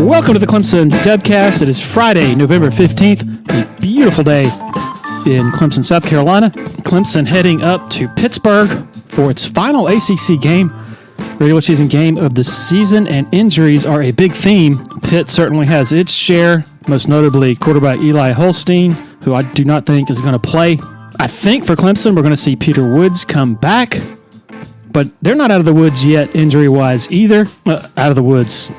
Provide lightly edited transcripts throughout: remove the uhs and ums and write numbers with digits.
Welcome to the Clemson Dubcast. It is Friday, November 15th, a beautiful day in Clemson, South Carolina. Clemson heading up to Pittsburgh for its final ACC game, regular season game of the season, and injuries are a big theme. Pitt certainly has its share, most notably quarterback Eli Holstein, who I do not think is going to play. I think for Clemson, we're going to see Peter Woods come back, but they're not out of the woods yet injury-wise either. Out of the woods,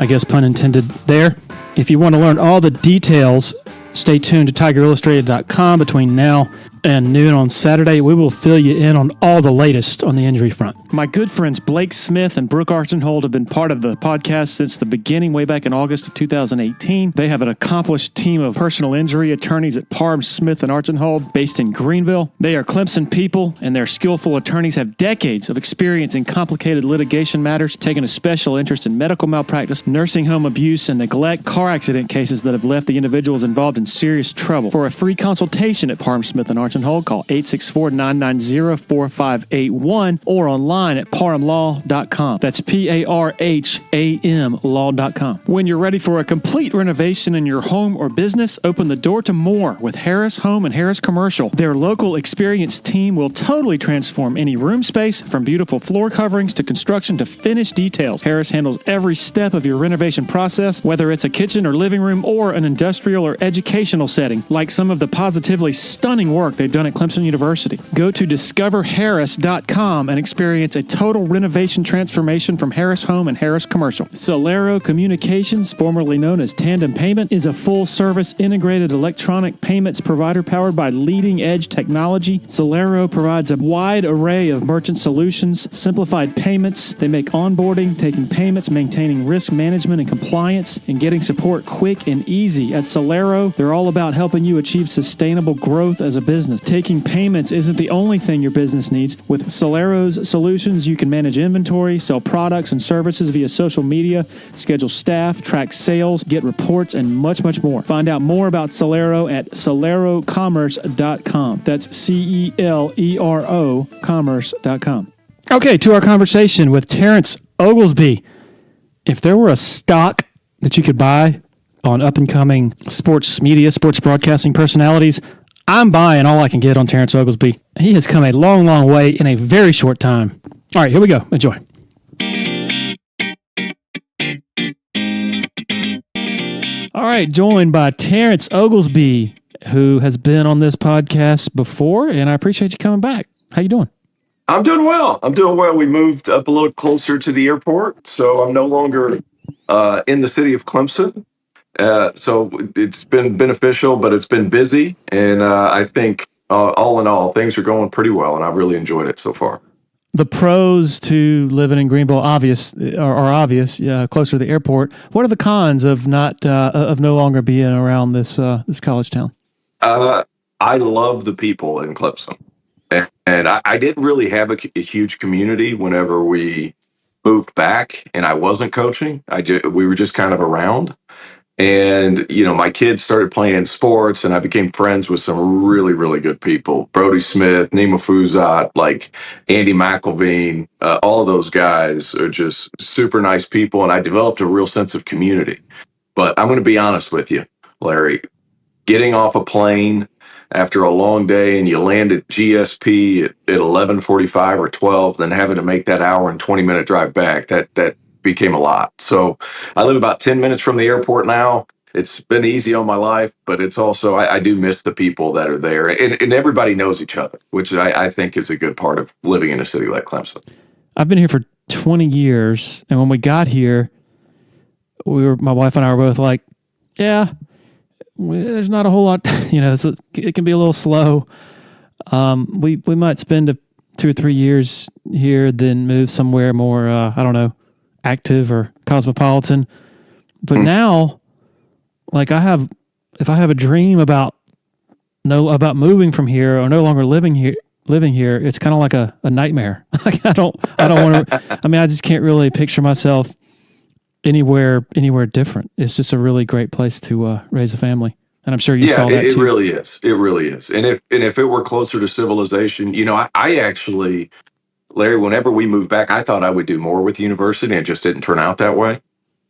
I guess, pun intended there. If you want to learn all the details, stay tuned to TigerIllustrated.com between now and noon on Saturday. We will fill you in on all the latest on the injury front. My good friends Blake Smith and Brooke Archenhold have been part of the podcast since the beginning, way back in August of 2018. They have an accomplished team of personal injury attorneys at Parham, Smith, and Archenhold based in Greenville. They are Clemson people, and their skillful attorneys have decades of experience in complicated litigation matters, taking a special interest in medical malpractice, nursing home abuse and neglect, car accident cases that have left the individuals involved in serious trouble. For a free consultation at Parham, Smith, and Archenhold, call 864-990-4581 or online at parhamlaw.com. That's PARHAM law.com. When you're ready for a complete renovation in your home or business, open the door to more with Harris Home and Harris Commercial. Their local experienced team will totally transform any room space, from beautiful floor coverings to construction to finished details. Harris handles every step of your renovation process, whether it's a kitchen or living room or an industrial or educational setting, like some of the positively stunning work they've done at Clemson University. Go to discoverharris.com and experience a total renovation transformation from Harris Home and Harris Commercial. Solero Communications, formerly known as Tandem Payment, is a full-service integrated electronic payments provider powered by leading-edge technology. Solero provides a wide array of merchant solutions, simplified payments. They make onboarding, taking payments, maintaining risk management and compliance, and getting support quick and easy. At Solero, they're all about helping you achieve sustainable growth as a business. Taking payments isn't the only thing your business needs. With Solero's solutions, you can manage inventory, sell products and services via social media, schedule staff, track sales, get reports, and much, much more. Find out more about Solero at solerocommerce.com. That's CELERO commerce.com. Okay, to our conversation with Terrence Oglesby. If there were a stock that you could buy on up-and-coming sports media, sports broadcasting personalities, I'm buying all I can get on Terrence Oglesby. He has come a long, long way in a very short time. All right, here we go. Enjoy. All right, joined by Terrence Oglesby, who has been on this podcast before, and I appreciate you coming back. How you doing? I'm doing well. We moved up a little closer to the airport, so I'm no longer in the city of Clemson. So it's been beneficial, but it's been busy, and I think all in all, things are going pretty well, and I've really enjoyed it so far. The pros to living in Greenville are obvious, closer to the airport. What are the cons of no longer being around this college town? I love the people in Clemson, and I didn't really have a huge community whenever we moved back, and I wasn't coaching. We were just kind of around. And, my kids started playing sports, and I became friends with some really, really good people. Brody Smith, Nima Fuzat, like Andy McElveen, all of those guys are just super nice people, and I developed a real sense of community. But I'm going to be honest with you, Larry, getting off a plane after a long day and you land at GSP at 11:45 or 12, then having to make that hour and 20-minute drive back, that became a lot. So I live about 10 minutes from the airport now. It's been easy on my life, but it's also, I do miss the people that are there, and everybody knows each other, which I think is a good part of living in a city like Clemson. I've been here for 20 years, and when we got here, my wife and I were both like, yeah, there's not a whole lot, it can be a little slow. We might spend 2 or 3 years here, then move somewhere more, active or cosmopolitan. But now, like if I have a dream about moving from here or no longer living here, it's kind of like a nightmare. Like I don't want to. I mean, I just can't really picture myself anywhere different. It's just a really great place to raise a family, and I'm sure you saw that too. It really is. It really is. And if it were closer to civilization, I actually, Larry, whenever we moved back, I thought I would do more with the university, and it just didn't turn out that way.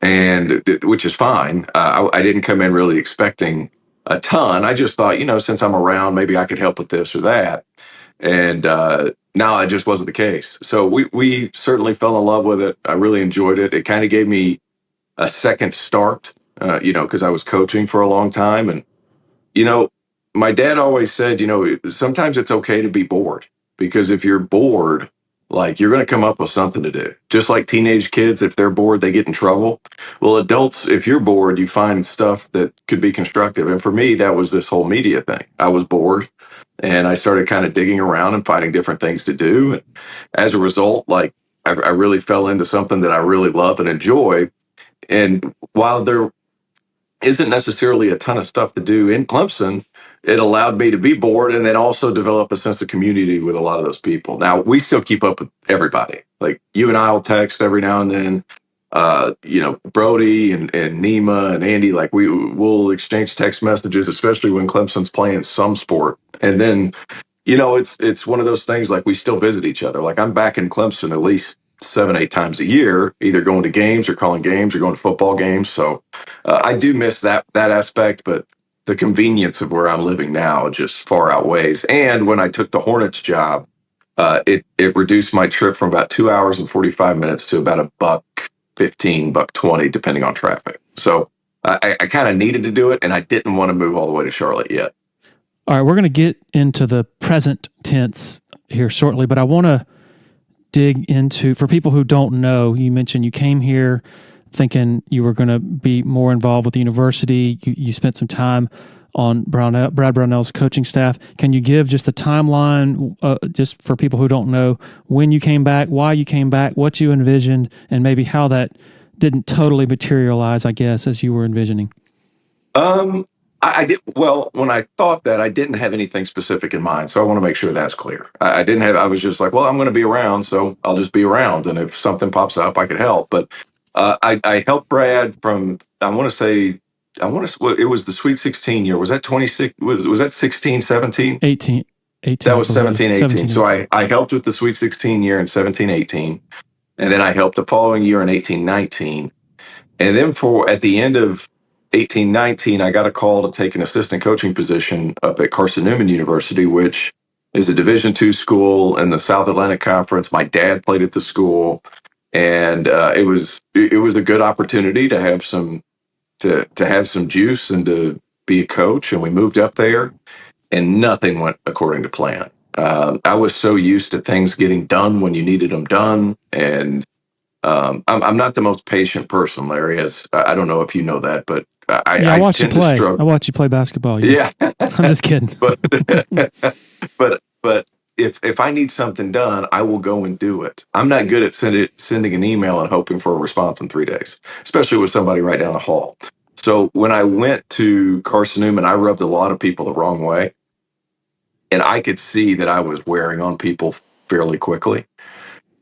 and which is fine. I didn't come in really expecting a ton. I just thought, since I'm around, maybe I could help with this or that. And now it just wasn't the case. So we certainly fell in love with it. I really enjoyed it. It kind of gave me a second start, because I was coaching for a long time. And, my dad always said, sometimes it's okay to be bored, because if you're bored, like, you're going to come up with something to do. Just like teenage kids, if they're bored, they get in trouble. Well, adults, if you're bored, you find stuff that could be constructive. And for me, that was this whole media thing. I was bored, and I started kind of digging around and finding different things to do. And as a result, like, I really fell into something that I really love and enjoy. And while there isn't necessarily a ton of stuff to do in Clemson, it allowed me to be bored and then also develop a sense of community with a lot of those people. Now, we still keep up with everybody. Like, you and I will text every now and then. Brody and Nima and Andy, like, we'll exchange text messages, especially when Clemson's playing some sport. And then, it's one of those things, like, we still visit each other. Like, I'm back in Clemson at least 7-8 times a year, either going to games or calling games or going to football games. So I do miss that aspect, but the convenience of where I'm living now just far outweighs. And when I took the Hornets job, it reduced my trip from about 2 hours and 45 minutes to about $1.15, $1.20, depending on traffic. So I kind of needed to do it, and I didn't want to move all the way to Charlotte yet. All right, we're going to get into the present tense here shortly, but I want to dig into, for people who don't know, you mentioned you came here thinking you were going to be more involved with the university. You spent some time on Brad Brownell's coaching staff. Can you give just the timeline, just for people who don't know, when you came back, why you came back, what you envisioned, and maybe how that didn't totally materialize, I guess, as you were envisioning? I did. Well, when I thought that, I didn't have anything specific in mind. So I want to make sure that's clear. I was just like, well, I'm going to be around, so I'll just be around. And if something pops up, I could help. But I helped Brad from, it was the Sweet 16 year. Was that 26? Was that 16, 17? 18. That was 17, 18. So I helped with the Sweet 16 year in 17, 18. And then I helped the following year in 18, 19. And then at the end of 18, 19, I got a call to take an assistant coaching position up at Carson-Newman University, which is a Division II school in the South Atlantic Conference. My dad played at the school, and it was a good opportunity to have some juice and to be a coach. And we moved up there, and nothing went according to plan. I was so used to things getting done when you needed them done, and I'm not the most patient person, Larry. As I don't know if you know that, but I watch you tend to play. struggle. I watch you play basketball. Yeah. I'm just kidding. but if I need something done, I will go and do it. I'm not good at sending an email and hoping for a response in 3 days, especially with somebody right down the hall. So when I went to Carson-Newman, I rubbed a lot of people the wrong way, and I could see that I was wearing on people fairly quickly.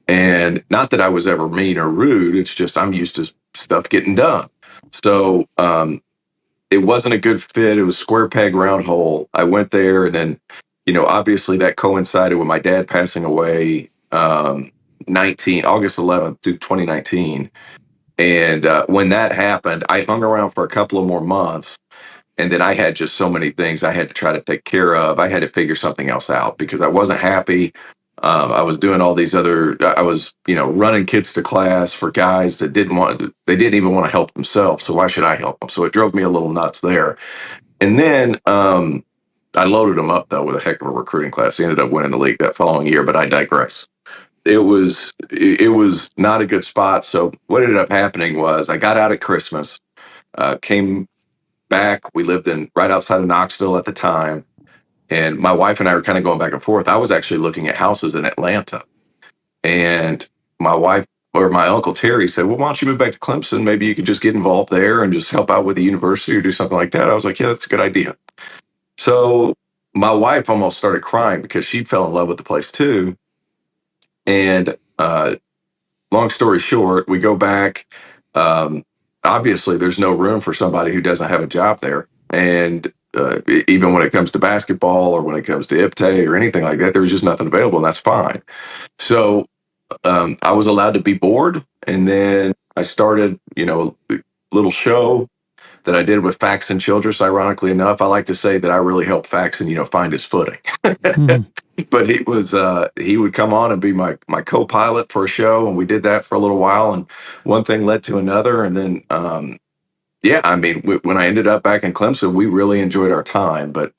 And not that I was ever mean or rude. It's just I'm used to stuff getting done. So it wasn't a good fit. It was square peg, round hole. I went there, and then, obviously that coincided with my dad passing away August 11th, 2019. And when that happened, I hung around for a couple of more months. And then I had just so many things I had to try to take care of. I had to figure something else out because I wasn't happy. I was doing all these I was, running kids to class for guys that they didn't even want to help themselves. So why should I help them? So it drove me a little nuts there. And then I loaded them up, though, with a heck of a recruiting class. They ended up winning the league that following year, but I digress. It was not a good spot. So what ended up happening was I got out at Christmas, came back. We lived right outside of Knoxville at the time. And my wife and I were kind of going back and forth. I was actually looking at houses in Atlanta. And my uncle Terry said, well, why don't you move back to Clemson? Maybe you could just get involved there and just help out with the university or do something like that. I was like, yeah, that's a good idea. So my wife almost started crying because she fell in love with the place too. And long story short, we go back. Obviously, there's no room for somebody who doesn't have a job there. And even when it comes to basketball or when it comes to IPTE or anything like that, there was just nothing available, and that's fine. So I was allowed to be bored, and then I started, a little show that I did with Faxon Childress. Ironically enough, I like to say that I really helped Faxon, find his footing. But he would come on and be my co-pilot for a show, and we did that for a little while, and one thing led to another, and then when I ended up back in Clemson, we really enjoyed our time. But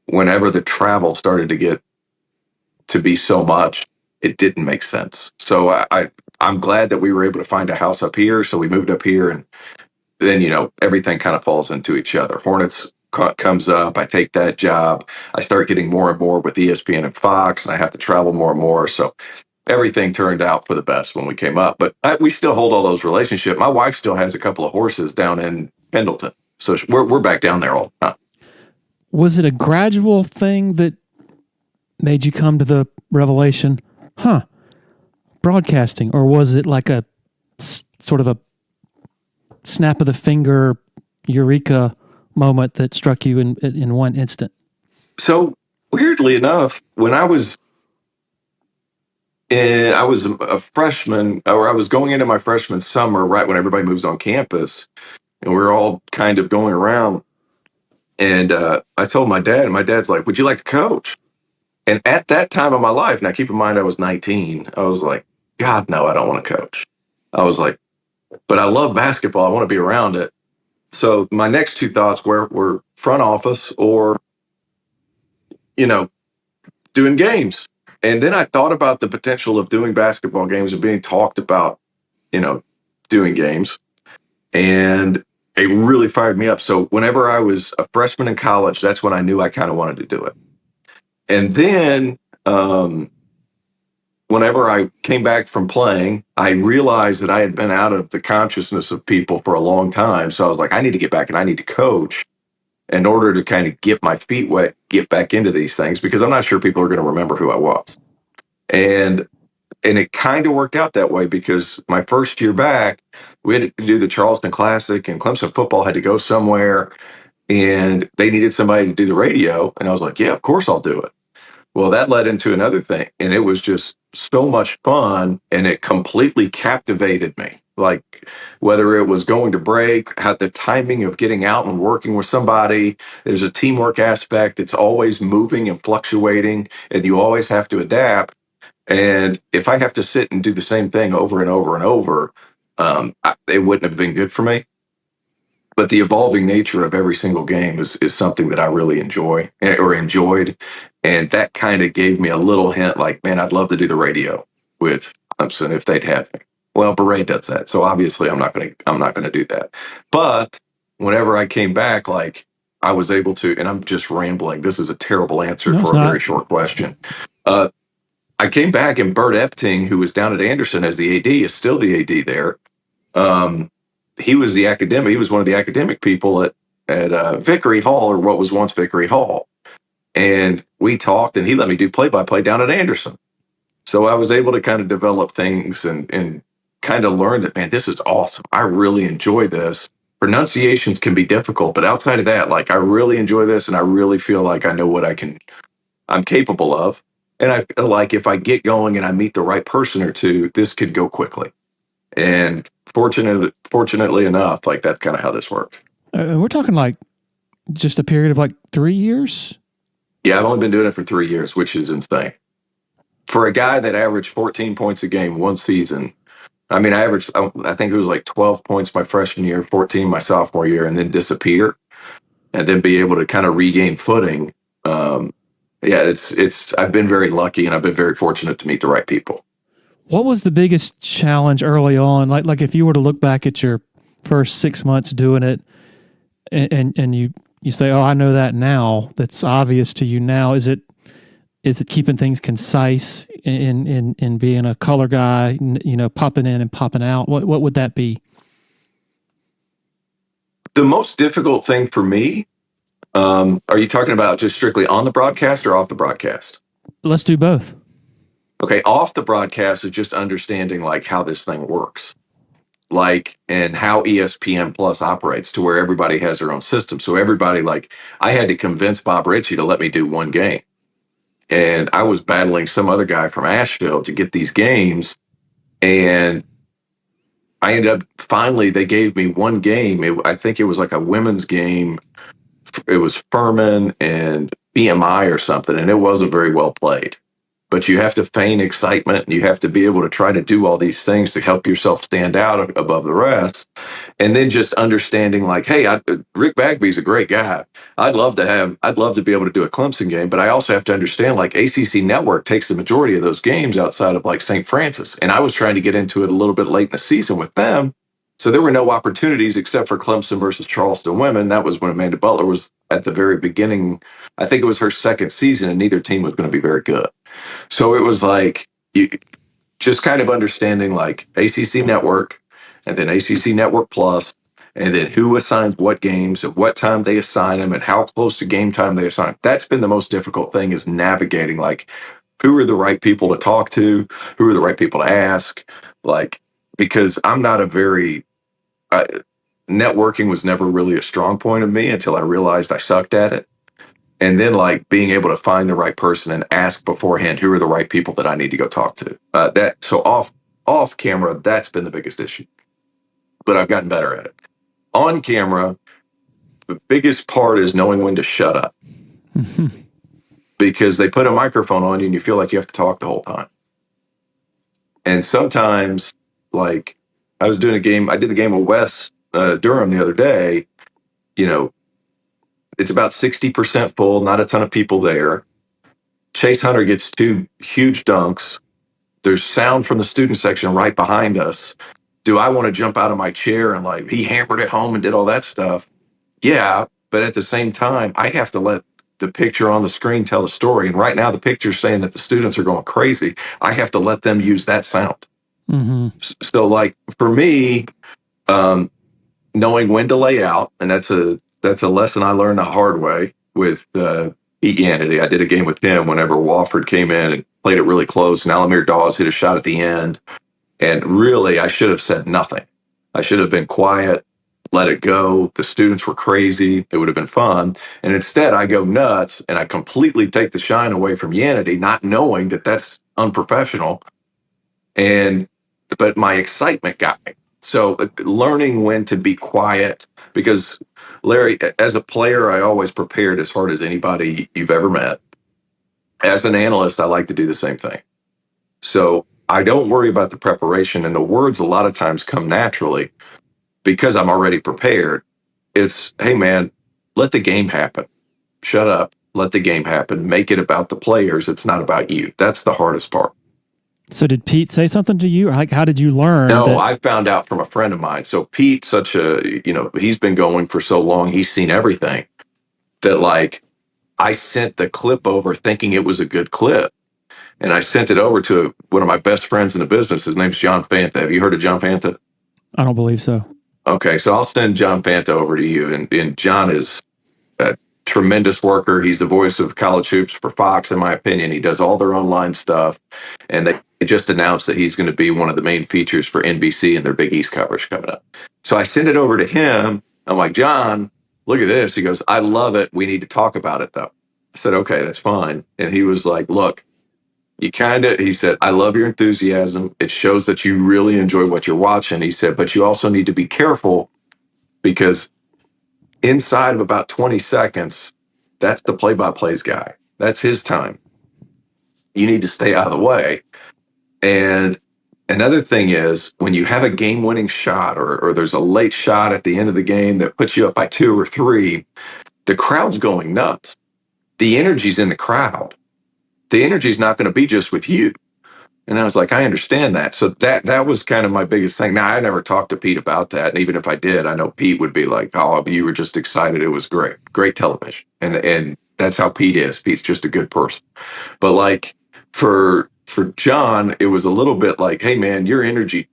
whenever the travel started to get to be so much, it didn't make sense. So I'm glad that we were able to find a house up here. So we moved up here, and then, everything kind of falls into each other. Hornets comes up. I take that job. I start getting more and more with ESPN and Fox, and I have to travel more and more. So everything turned out for the best when we came up. But we still hold all those relationships. My wife still has a couple of horses down in Pendleton. So we're back down there all the time. Was it a gradual thing that made you come to the revelation, broadcasting, or was it like a sort of a snap of the finger eureka moment that struck you in one instant? So weirdly enough, when I was a freshman, or I was going into my freshman summer, right when everybody moves on campus, and we were all kind of going around. And I told my dad, and my dad's like, "Would you like to coach?" And at that time of my life, now keep in mind I was 19, I was like, God, no, I don't want to coach. I was like, but I love basketball. I want to be around it. So my next two thoughts were front office or, doing games. And then I thought about the potential of doing basketball games and being talked about, doing games. And it really fired me up. So whenever I was a freshman in college, that's when I knew I kind of wanted to do it. And then whenever I came back from playing, I realized that I had been out of the consciousness of people for a long time. So I was like, I need to get back and I need to coach in order to kind of get my feet wet, get back into these things, because I'm not sure people are going to remember who I was. And it kind of worked out that way, because my first year back, we had to do the Charleston Classic, and Clemson football had to go somewhere, and they needed somebody to do the radio. And I was like, yeah, of course I'll do it. Well, that led into another thing, and it was just so much fun, and it completely captivated me. Like, whether it was going to break, had the timing of getting out and working with somebody, there's a teamwork aspect. It's always moving and fluctuating, and you always have to adapt. And if I have to sit and do the same thing over and over and over, it wouldn't have been good for me. But the evolving nature of every single game is something that I really enjoyed. And that kind of gave me a little hint, like, man, I'd love to do the radio with Clemson if they'd have me. Well, Beret does that. So obviously I'm not going to do that. But whenever I came back, like, I was able to, and I'm just rambling. This is a terrible answer for a very short question. I came back, and Bert Epting, who was down at Anderson as the AD, is still the AD there. He was the academic. He was one of the academic people at Vickery Hall, or what was once Vickery Hall. And we talked, and he let me do play-by-play down at Anderson. So I was able to kind of develop things and kind of learn that, man, this is awesome. I really enjoy this. Pronunciations can be difficult, but outside of that, like, I really enjoy this, and I really feel like I know what I'm capable of. And I feel like if I get going and I meet the right person or two, this could go quickly. And fortunately enough, like, that's kind of how this works. We're talking like just a period of like 3 years? Yeah, I've only been doing it for 3 years, which is insane. For a guy that averaged 14 points a game one season, I mean, I think it was like 12 points my freshman year, 14 my sophomore year, and then disappear, and then be able to kind of regain footing. I've been very lucky, and I've been very fortunate to meet the right people. What was the biggest challenge early on? Like if you were to look back at your first 6 months doing it, and you say, "Oh, I know that now." That's obvious to you now. Is it keeping things concise in being a color guy? Popping in and popping out. What would that be? The most difficult thing for me. Are you talking about just strictly on the broadcast or off the broadcast? Let's do both. Okay, off the broadcast is just understanding, like, how this thing works, like, and how ESPN Plus operates, to where everybody has their own system. So everybody, like, I had to convince Bob Ritchie to let me do one game, and I was battling some other guy from Asheville to get these games, and I ended up finally, they gave me one game. I think it was like a women's game. It was Furman and BMI or something, and it wasn't very well played. But you have to feign excitement, and you have to be able to try to do all these things to help yourself stand out above the rest. And then just understanding like, hey, Rick Bagby's a great guy. I'd love to be able to do a Clemson game, but I also have to understand like ACC Network takes the majority of those games outside of like St. Francis. And I was trying to get into it a little bit late in the season with them. So there were no opportunities except for Clemson versus Charleston women. That was when Amanda Butler was at the very beginning. I think it was her second season, and neither team was going to be very good. So it was like just kind of understanding like ACC Network and then ACC Network Plus, and then who assigns what games at what time they assign them and how close to game time they assign. That's been the most difficult thing, is navigating like who are the right people to talk to, who are the right people to ask, like, because I'm not a very networking was never really a strong point of me until I realized I sucked at it. And then like being able to find the right person and ask beforehand, who are the right people that I need to go talk to. So off camera, that's been the biggest issue, but I've gotten better at it. On camera, the biggest part is knowing when to shut up because they put a microphone on you and you feel like you have to talk the whole time. And sometimes, like I did a game with Wes Durham the other day, it's about 60% full, not a ton of people there. Chase Hunter gets 2 huge dunks. There's sound from the student section right behind us. Do I want to jump out of my chair and like, he hammered it home and did all that stuff? Yeah, but at the same time, I have to let the picture on the screen tell the story. And right now the picture's saying that the students are going crazy. I have to let them use that sound. Mm-hmm. So like for me, knowing when to lay out, and that's a lesson I learned the hard way with Pete Yanity. I did a game with him whenever Wofford came in and played it really close, and Alamir Dawes hit a shot at the end. And really, I should have said nothing. I should have been quiet, let it go. The students were crazy. It would have been fun. And instead, I go nuts, and I completely take the shine away from Yanity, not knowing that that's unprofessional. But my excitement got me. So learning when to be quiet, because Larry, as a player, I always prepared as hard as anybody you've ever met. As an analyst, I like to do the same thing. So I don't worry about the preparation, and the words a lot of times come naturally because I'm already prepared. It's, hey man, let the game happen. Shut up. Let the game happen. Make it about the players. It's not about you. That's the hardest part. So did Pete say something to you? Like, how did you learn? No, I found out from a friend of mine. So Pete, he's been going for so long, he's seen everything, that like I sent the clip over thinking it was a good clip. And I sent it over to one of my best friends in the business. His name's John Fanta. Have you heard of John Fanta? I don't believe so. Okay, so I'll send John Fanta over to you. And John is a tremendous worker. He's the voice of college hoops for Fox, in my opinion. He does all their online stuff. And they just announced that he's going to be one of the main features for NBC in their Big East coverage coming up. So I sent it over to him. I'm like, John, look at this. He goes, I love it. We need to talk about it, though. I said, okay, that's fine. And he was like, look, he said, I love your enthusiasm. It shows that you really enjoy what you're watching. He said, but you also need to be careful because inside of about 20 seconds, that's the play-by-plays guy. That's his time. You need to stay out of the way. And another thing is when you have a game-winning shot or there's a late shot at the end of the game that puts you up by 2 or 3, the crowd's going nuts. The energy's in the crowd. The energy's not going to be just with you. And I was like, I understand that. So that was kind of my biggest thing. Now, I never talked to Pete about that. And even if I did, I know Pete would be like, oh, you were just excited. It was great. Great television. And that's how Pete is. Pete's just a good person. But like for John, it was a little bit like, hey, man, your energy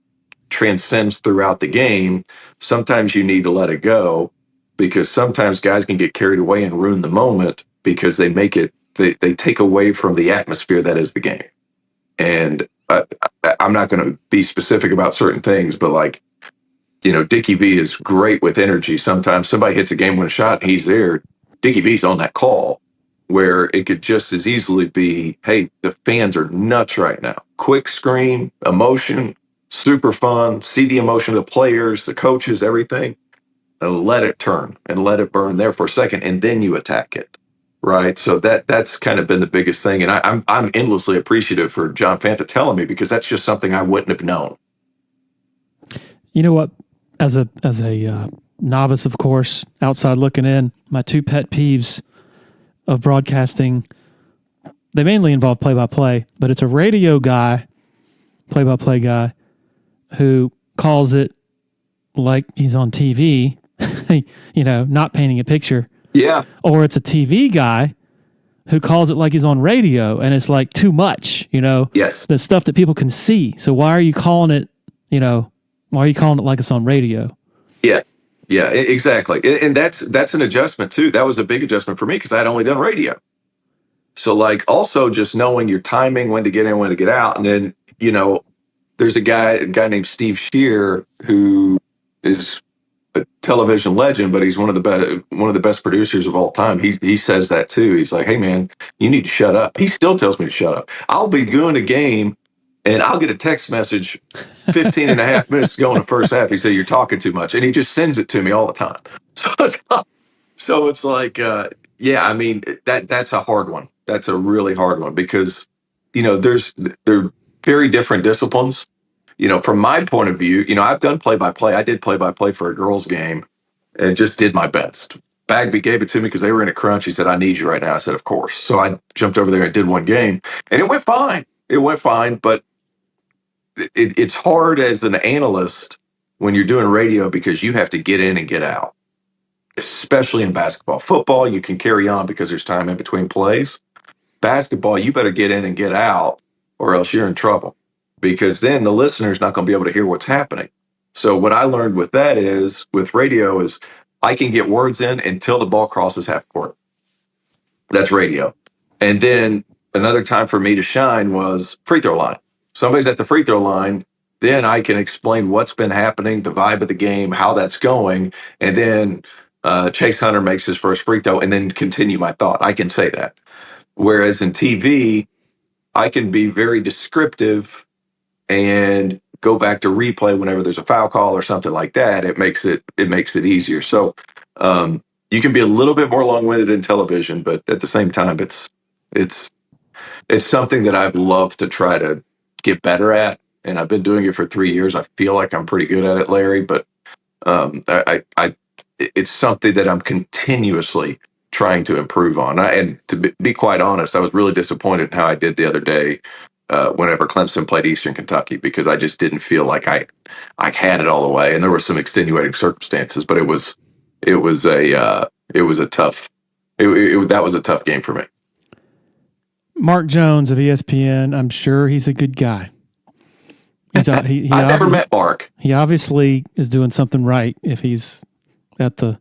transcends throughout the game. Sometimes you need to let it go because sometimes guys can get carried away and ruin the moment because they take away from the atmosphere that is the game. And I'm not going to be specific about certain things, but like, Dickie V is great with energy. Sometimes somebody hits a game-winning shot and he's there. Dickie V's on that call where it could just as easily be, hey, the fans are nuts right now. Quick scream, emotion, super fun. See the emotion of the players, the coaches, everything, and let it turn and let it burn there for a second, and then you attack it. Right. So that's kind of been the biggest thing. And I'm endlessly appreciative for John Fanta telling me, because that's just something I wouldn't have known. You know what? As a novice, of course, outside looking in, my two pet peeves of broadcasting, they mainly involve play-by-play, but it's a radio guy, play-by-play guy, who calls it like he's on TV, not painting a picture. Yeah. Or it's a TV guy who calls it like he's on radio, and it's like too much, Yes. the stuff that people can see. So why are you calling it, why are you calling it like it's on radio? Yeah. Yeah, exactly. And that's an adjustment too. That was a big adjustment for me because I'd only done radio. So like also just knowing your timing, when to get in, when to get out. And then, there's a guy named Steve Shear who is a television legend, but he's one of the best producers of all time. He says that too. He's like, hey man, you need to shut up. He still tells me to shut up. I'll be doing a game and I'll get a text message 15 and a half minutes to go in the first half. He said, you're talking too much. And he just sends it to me all the time. So it's like, that's a hard one. That's a really hard one because, they're very different disciplines. From my point of view, I've done play-by-play. I did play-by-play for a girls' game and just did my best. Bagby gave it to me because they were in a crunch. He said, I need you right now. I said, of course. So I jumped over there and did one game, and it went fine. But it's hard as an analyst when you're doing radio because you have to get in and get out, especially in basketball. Football, you can carry on because there's time in between plays. Basketball, you better get in and get out or else you're in trouble, because then the listener's not going to be able to hear what's happening. So what I learned with radio is I can get words in until the ball crosses half court. That's radio. And then another time for me to shine was free throw line. Somebody's at the free throw line, then I can explain what's been happening, the vibe of the game, how that's going, and then Chase Hunter makes his first free throw and then continue my thought. I can say that. Whereas in TV, I can be very descriptive and go back to replay whenever there's a foul call or something like that. It makes it easier. So you can be a little bit more long-winded in television, but at the same time, it's something that I've loved to try to get better at. And I've been doing it for 3 years. I feel like I'm pretty good at it, Larry, but it's something that I'm continuously trying to improve on. And to be quite honest, I was really disappointed in how I did the other day whenever Clemson played Eastern Kentucky, because I just didn't feel like I had it all the way. And there were some extenuating circumstances, but that was a tough game for me. Mark Jones of ESPN, I'm sure he's a good guy. I've never met Mark. He obviously is doing something right if he's at the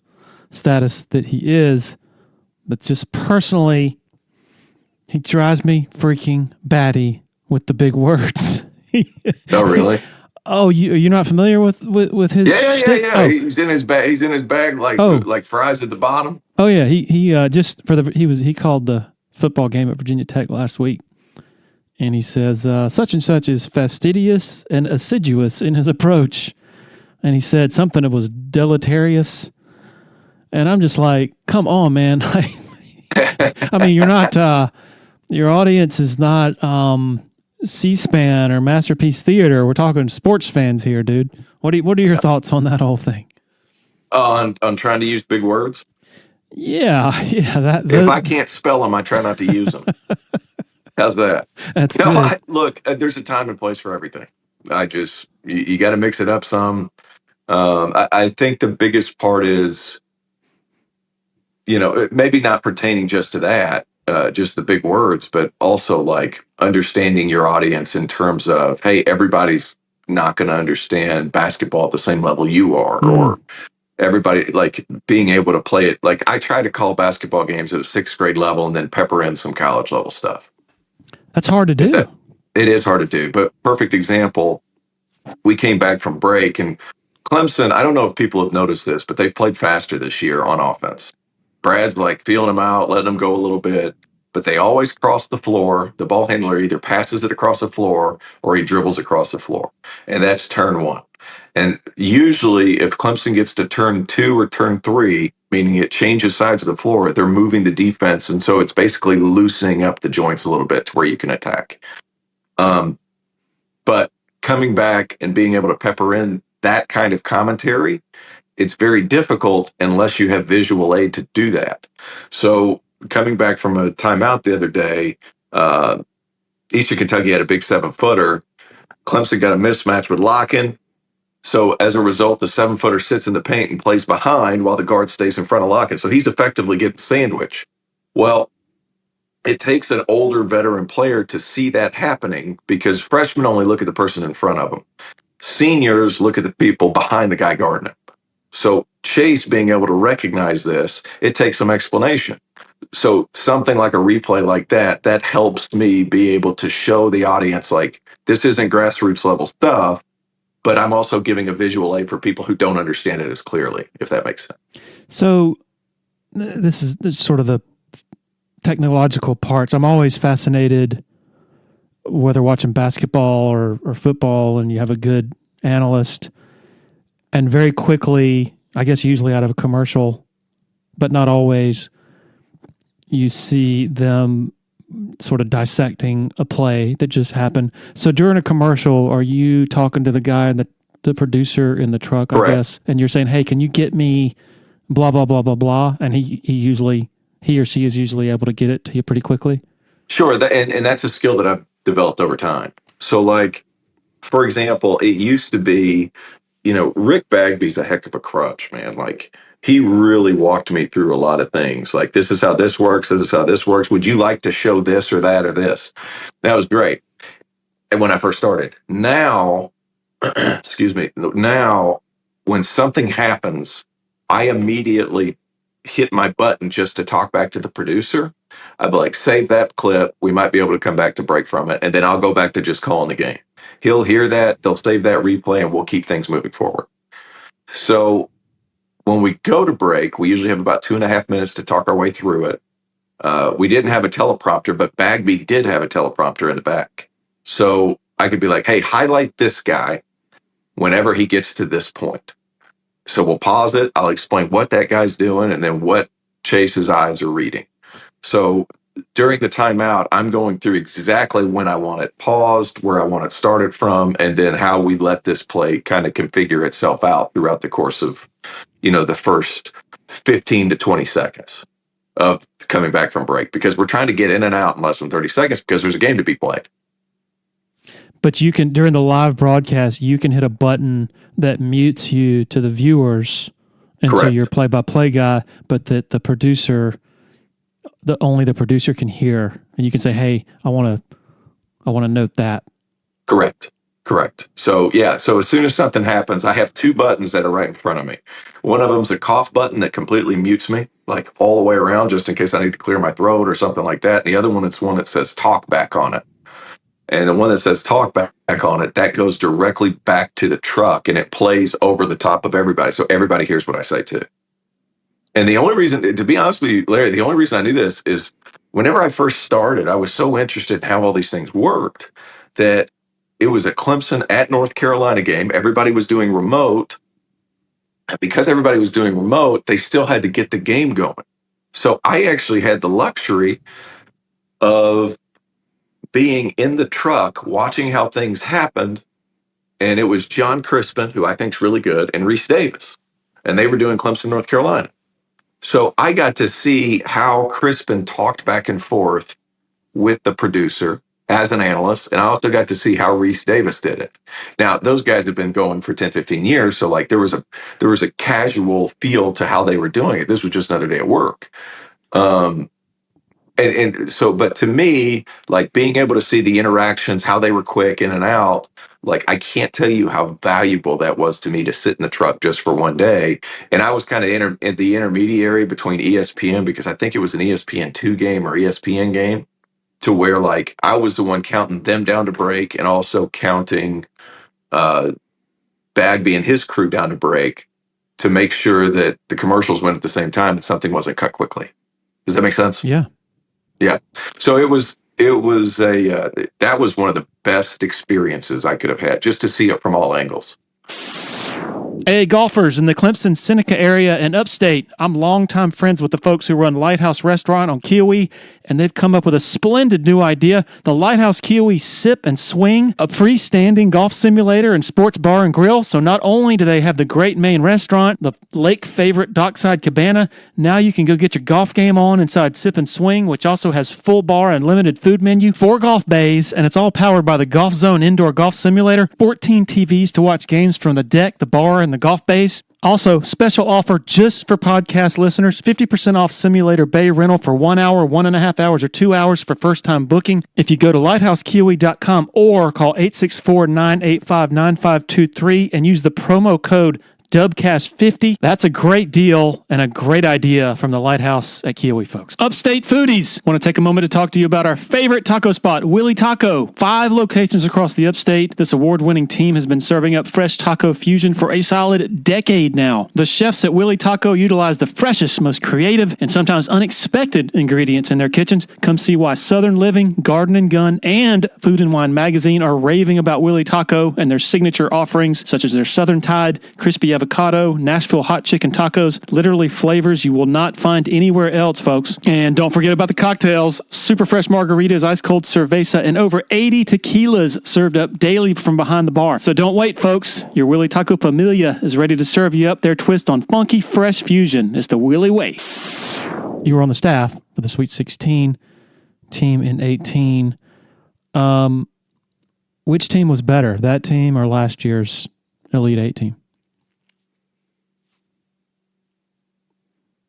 status that he is. But just personally, he drives me freaking batty with the big words. Oh, really? Oh, you're not familiar with his shtick? Yeah. Oh. He's in his bag like fries at the bottom. Oh yeah, he called the football game at Virginia Tech last week, and he says such and such is fastidious and assiduous in his approach, and he said something that was deleterious, and I'm just like, come on, man! I mean, you're not your audience is not C-SPAN or Masterpiece Theater. We're talking sports fans here, dude. What are your thoughts on that whole thing? On trying to use big words? Yeah. If I can't spell them, I try not to use them. How's that? That's good. Look, there's a time and place for everything. You got to mix it up some. I think the biggest part is, maybe not pertaining just to that, just the big words, but also like understanding your audience in terms of, hey, everybody's not going to understand basketball at the same level you are, or everybody like being able to play it. Like I try to call basketball games at a 6th grade level and then pepper in some college level stuff. That's hard to do. It is hard to do, but perfect example. We came back from break and Clemson, I don't know if people have noticed this, but they've played faster this year on offense. Brad's like feeling them out, letting them go a little bit. but they always cross the floor. The ball handler either passes it across the floor or he dribbles across the floor. And that's turn 1. And usually if Clemson gets to turn 2 or turn 3, meaning it changes sides of the floor, they're moving the defense. And so it's basically loosening up the joints a little bit to where you can attack. But coming back and being able to pepper in that kind of commentary, it's very difficult unless you have visual aid to do that. So coming back from a timeout the other day, Eastern Kentucky had a big 7-footer. Clemson got a mismatch with Locken. So as a result, the 7-footer sits in the paint and plays behind while the guard stays in front of Locken. So he's effectively getting sandwiched. Well, it takes an older veteran player to see that happening because freshmen only look at the person in front of them. Seniors look at the people behind the guy guarding him. So Chase being able to recognize this, it takes some explanation. So something like a replay like that helps me be able to show the audience, like, this isn't grassroots level stuff, but I'm also giving a visual aid for people who don't understand it as clearly, if that makes sense. So this is sort of the technological parts. I'm always fascinated, whether watching basketball or football, and you have a good analyst, and very quickly, I guess usually out of a commercial, but not always, you see them sort of dissecting a play that just happened. So during a commercial, are you talking to the guy and the producer in the truck, Correct. I guess, and you're saying, hey, can you get me blah, blah, blah, blah, blah? And he or she is usually able to get it to you pretty quickly? Sure, and that's a skill that I've developed over time. So, like, for example, it used to be, Rick Bagby's a heck of a crutch, man. Like, he really walked me through a lot of things. Like, this is how this works. This is how this works. Would you like to show this or that or this? That was great. And when I first started, now, excuse me, now when something happens, I immediately hit my button just to talk back to the producer. I'd be like, save that clip. We might be able to come back to break from it. And then I'll go back to just calling the game. He'll hear that. They'll save that replay and we'll keep things moving forward. So when we go to break, we usually have about 2.5 minutes to talk our way through it. We didn't have a teleprompter, but Bagby did have a teleprompter in the back. So I could be like, hey, highlight this guy whenever he gets to this point. So we'll pause it. I'll explain what that guy's doing and then what Chase's eyes are reading. So during the timeout, I'm going through exactly when I want it paused, where I want it started from, and then how we let this play kind of configure itself out throughout the course of, the first 15 to 20 seconds of coming back from break, because we're trying to get in and out in less than 30 seconds because there's a game to be played. But you can, during the live broadcast, you can hit a button that mutes you to the viewers until Correct. you're play-by-play guy, but that the producer, only the producer can hear, and you can say, "Hey, I want to note that." Correct. So yeah, so as soon as something happens, I have 2 buttons that are right in front of me. One of them's a cough button that completely mutes me, like all the way around, just in case I need to clear my throat or something like that. And the other one, it's one that says talk back on it. And the one that says talk back on it, that goes directly back to the truck and it plays over the top of everybody. So everybody hears what I say too. And the only reason, to be honest with you, Larry, the only reason I knew this is whenever I first started, I was so interested in how all these things worked that it was a Clemson at North Carolina game. Everybody was doing remote. And because everybody was doing remote, they still had to get the game going. So I actually had the luxury of being in the truck, watching how things happened. And it was John Crispin, who I think is really good, and Reese Davis. And they were doing Clemson, North Carolina. So I got to see how Crispin talked back and forth with the producer as an analyst. And I also got to see how Reese Davis did it. Now, those guys have been going for 10, 15 years. So like there was a casual feel to how they were doing it. This was just another day at work. And so, but to me, like being able to see the interactions, how they were quick in and out, like I can't tell you how valuable that was to me to sit in the truck just for one day. And I was kind of the intermediary between ESPN, because I think it was an ESPN2 game or ESPN game, to where like I was the one counting them down to break and also counting Bagby and his crew down to break to make sure that the commercials went at the same time and something wasn't cut quickly. Does that make sense? Yeah. Yeah. So that was one of the best experiences I could have had, just to see it from all angles. Hey, golfers in the Clemson, Seneca area and upstate, I'm longtime friends with the folks who run Lighthouse Restaurant on Kiowee, and they've come up with a splendid new idea, the Lighthouse Kiowee Sip and Swing, a freestanding golf simulator and sports bar and grill. So not only do they have the great main restaurant, the lake favorite dockside cabana, now you can go get your golf game on inside Sip and Swing, which also has full bar and limited food menu, 4 golf bays, and it's all powered by the Golf Zone indoor golf simulator, 14 TVs to watch games from the deck, the bar, and the golf bays. Also, special offer just for podcast listeners, 50% off simulator bay rental for 1 hour, 1.5 hours, or 2 hours for first-time booking. If you go to lighthousekiowee.com or call 864-985-9523 and use the promo code Dubcast50. That's a great deal and a great idea from the Lighthouse at Kiowee, folks. Upstate foodies, want to take a moment to talk to you about our favorite taco spot, Willie Taco. 5 locations across the upstate. This award-winning team has been serving up fresh taco fusion for a solid decade now. The chefs at Willie Taco utilize the freshest, most creative, and sometimes unexpected ingredients in their kitchens. Come see why Southern Living, Garden and Gun, and Food and Wine Magazine are raving about Willie Taco and their signature offerings, such as their Southern Tide, crispy avocado, Nashville hot chicken tacos, literally flavors you will not find anywhere else, folks. And don't forget about the cocktails, super fresh margaritas, ice cold cerveza, and over 80 tequilas served up daily from behind the bar. So don't wait, folks. Your Willie Taco Familia is ready to serve you up their twist on funky, fresh fusion. It's the Willie way. You were on the staff for the Sweet 16 team in 18. Which team was better, that team or last year's Elite 8 team?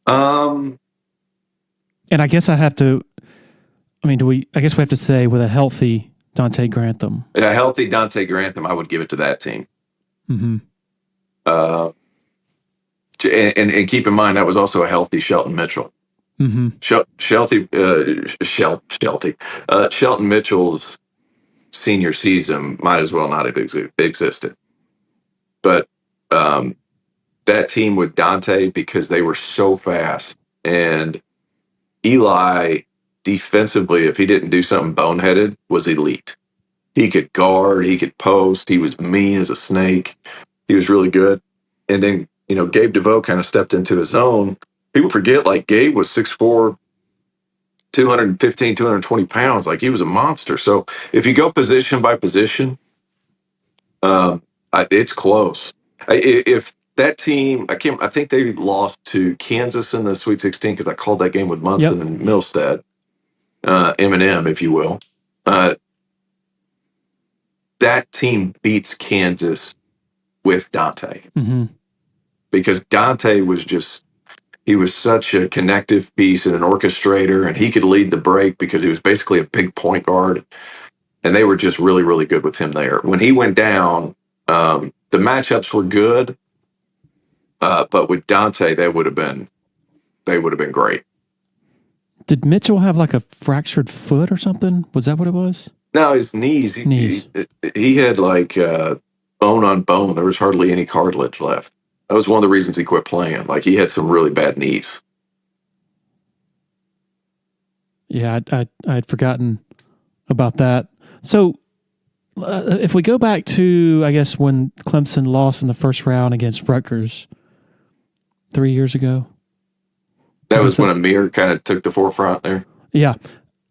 And I guess I guess we have to say with a healthy Dante Grantham. A healthy Dante Grantham, I would give it to that team. Mm-hmm. And keep in mind, that was also a healthy Shelton Mitchell. Mm-hmm. Shelton Mitchell's senior season might as well not have existed. But that team with Dante, because they were so fast, and Eli defensively, if he didn't do something boneheaded, was elite. He could guard, he could post, he was mean as a snake. He was really good. And then, Gabe DeVoe kind of stepped into his own. People forget, Gabe was 6'4", 215, 220 pounds. He was a monster. So if you go position by position, it's close. If that team, I think they lost to Kansas in the Sweet 16 because I called that game with Munson and Milstead, M&M, if you will. That team beats Kansas with Dante. Mm-hmm. Because Dante was he was such a connective piece and an orchestrator, and he could lead the break because he was basically a big point guard. And they were just really, really good with him there. When he went down, the matchups were good. But with Dante, they would have been great. Did Mitchell have a fractured foot or something? Was that what it was? No, his knees. He had bone on bone. There was hardly any cartilage left. That was one of the reasons he quit playing. He had some really bad knees. Yeah, I had forgotten about that. So if we go back to, I guess, when Clemson lost in the first round against Rutgers 3 years ago. That was when Amir kind of took the forefront there. Yeah.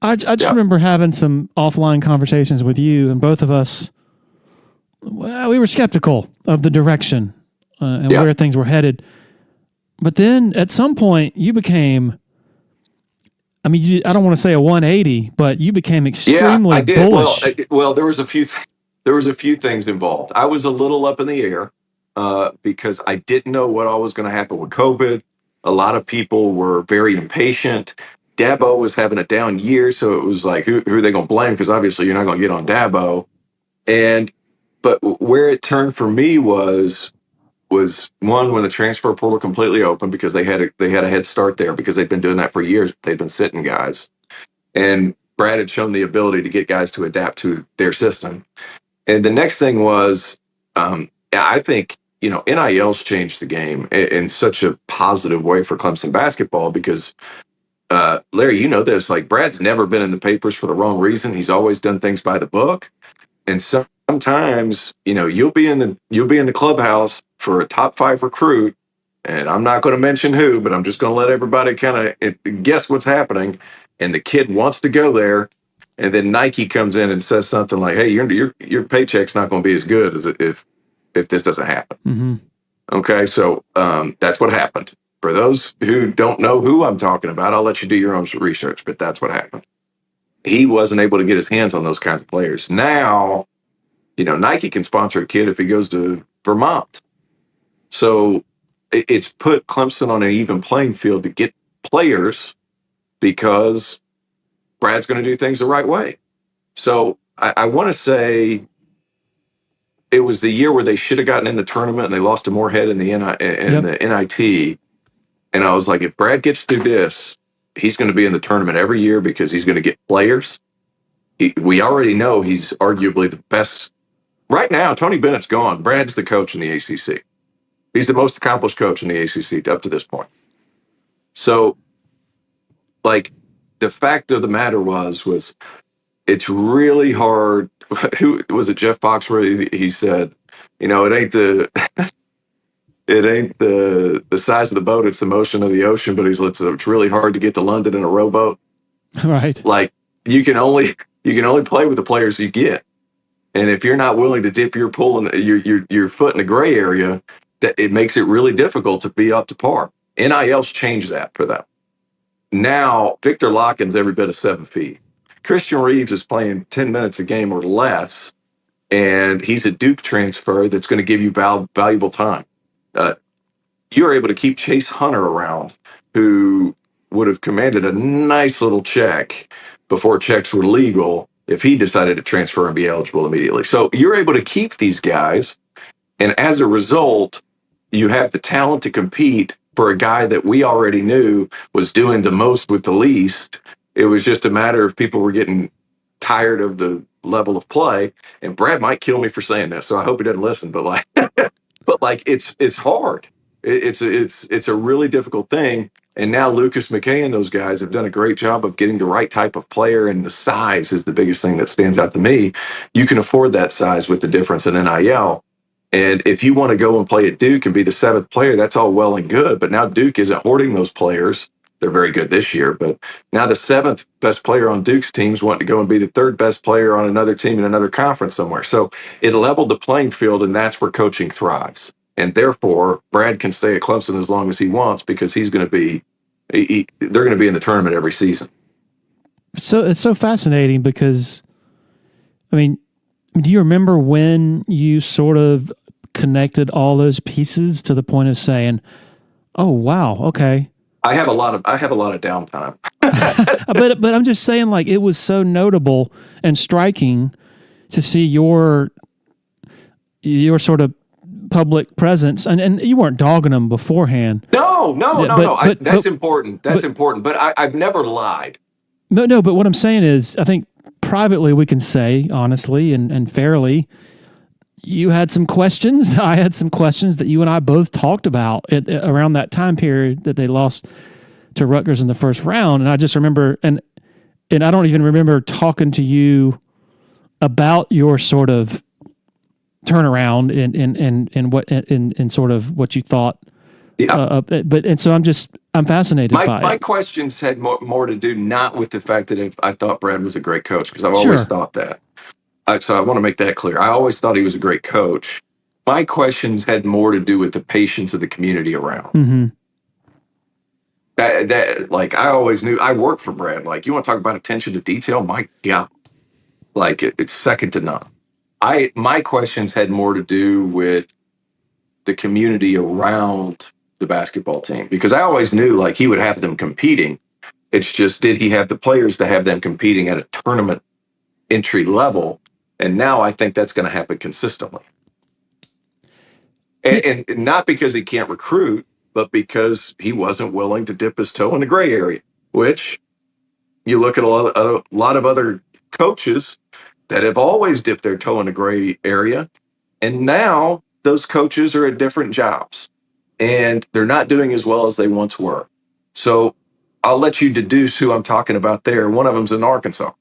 I just remember having some offline conversations with you, and both of us, we were skeptical of the direction and where things were headed. But then at some point you became, I don't want to say a 180, but you became extremely bullish. Well, there was a few things involved. I was a little up in the air because I didn't know what all was going to happen with COVID. A lot of people were very impatient. Dabo was having a down year, so it was who are they going to blame? Because obviously you're not going to get on Dabo. But where it turned for me was one, when the transfer portal completely opened, because they had a head start there because they'd been doing that for years. They'd been sitting guys, and Brad had shown the ability to get guys to adapt to their system. And the next thing was, I think NIL's changed the game in such a positive way for Clemson basketball because Larry, you know this, like Brad's never been in the papers for the wrong reason. He's always done things by the book. And sometimes, you'll be in the clubhouse for a top 5 recruit, and I'm not going to mention who, but I'm just going to let everybody kind of guess what's happening. And the kid wants to go there, and then Nike comes in and says something like, "Hey, your paycheck's not going to be as good as if this doesn't happen." Mm-hmm. Okay, so that's what happened. For those who don't know who I'm talking about, I'll let you do your own research, but that's what happened. He wasn't able to get his hands on those kinds of players. Now, Nike can sponsor a kid if he goes to Vermont. So it's put Clemson on an even playing field to get players because Brad's going to do things the right way. So I want to say it was the year where they should have gotten in the tournament and they lost to Moorhead in the NIT. And I was like, if Brad gets through this, he's going to be in the tournament every year because he's going to get players. We already know he's arguably the best. Right now, Tony Bennett's gone. Brad's the coach in the ACC. He's the most accomplished coach in the ACC up to this point. So, the fact of the matter was it's really hard. Who was it? Jeff Foxworthy. He said, it ain't the size of the boat, it's the motion of the ocean. But it's really hard to get to London in a rowboat. Right. Like you can only play with the players you get, and if you're not willing to dip your foot in the gray area, that it makes it really difficult to be up to par. NIL's changed that for them. Now Victor Locken's every bit of 7 feet. Christian Reeves is playing 10 minutes a game or less, and he's a Duke transfer that's going to give you valuable time. You're able to keep Chase Hunter around, who would have commanded a nice little check before checks were legal if he decided to transfer and be eligible immediately. So you're able to keep these guys, and as a result, you have the talent to compete for a guy that we already knew was doing the most with the least. It was just a matter of people were getting tired of the level of play. And Brad might kill me for saying this, so I hope he doesn't listen. But it's hard. It's a really difficult thing. And now Lucas McKay and those guys have done a great job of getting the right type of player, and the size is the biggest thing that stands out to me. You can afford that size with the difference in NIL. And if you want to go and play at Duke and be the 7th player, that's all well and good. But now Duke isn't hoarding those players. They're very good this year, but now the 7th best player on Duke's teams want to go and be the 3rd best player on another team in another conference somewhere. So it leveled the playing field, and that's where coaching thrives. And therefore, Brad can stay at Clemson as long as he wants because they're going to be in the tournament every season. So it's so fascinating because, do you remember when you sort of connected all those pieces to the point of saying, "Oh, wow, okay." I have a lot of downtime. but I'm just saying, it was so notable and striking to see your sort of public presence, and you weren't dogging them beforehand. No. That's important. That's important. But I've never lied. No. But what I'm saying is, I think privately we can say honestly and fairly, you had some questions. I had some questions that you and I both talked about around that time period that they lost to Rutgers in the first round. And I just remember, and I don't even remember talking to you about your sort of turnaround and sort of what you thought. Yeah. So I'm fascinated by it. My questions had more to do not with the fact that I thought Brad was a great coach, because I've always thought that. So I want to make that clear. I always thought he was a great coach. My questions had more to do with the patience of the community around. Mm-hmm. I always knew. I worked for Brad. You want to talk about attention to detail? My God, it's second to none. My questions had more to do with the community around the basketball team, because I always knew he would have them competing. It's just, did he have the players to have them competing at a tournament entry level? And now I think that's going to happen consistently. And not because he can't recruit, but because he wasn't willing to dip his toe in the gray area, which you look at a lot of other coaches that have always dipped their toe in the gray area. And now those coaches are at different jobs and they're not doing as well as they once were. So I'll let you deduce who I'm talking about there. One of them's in Arkansas.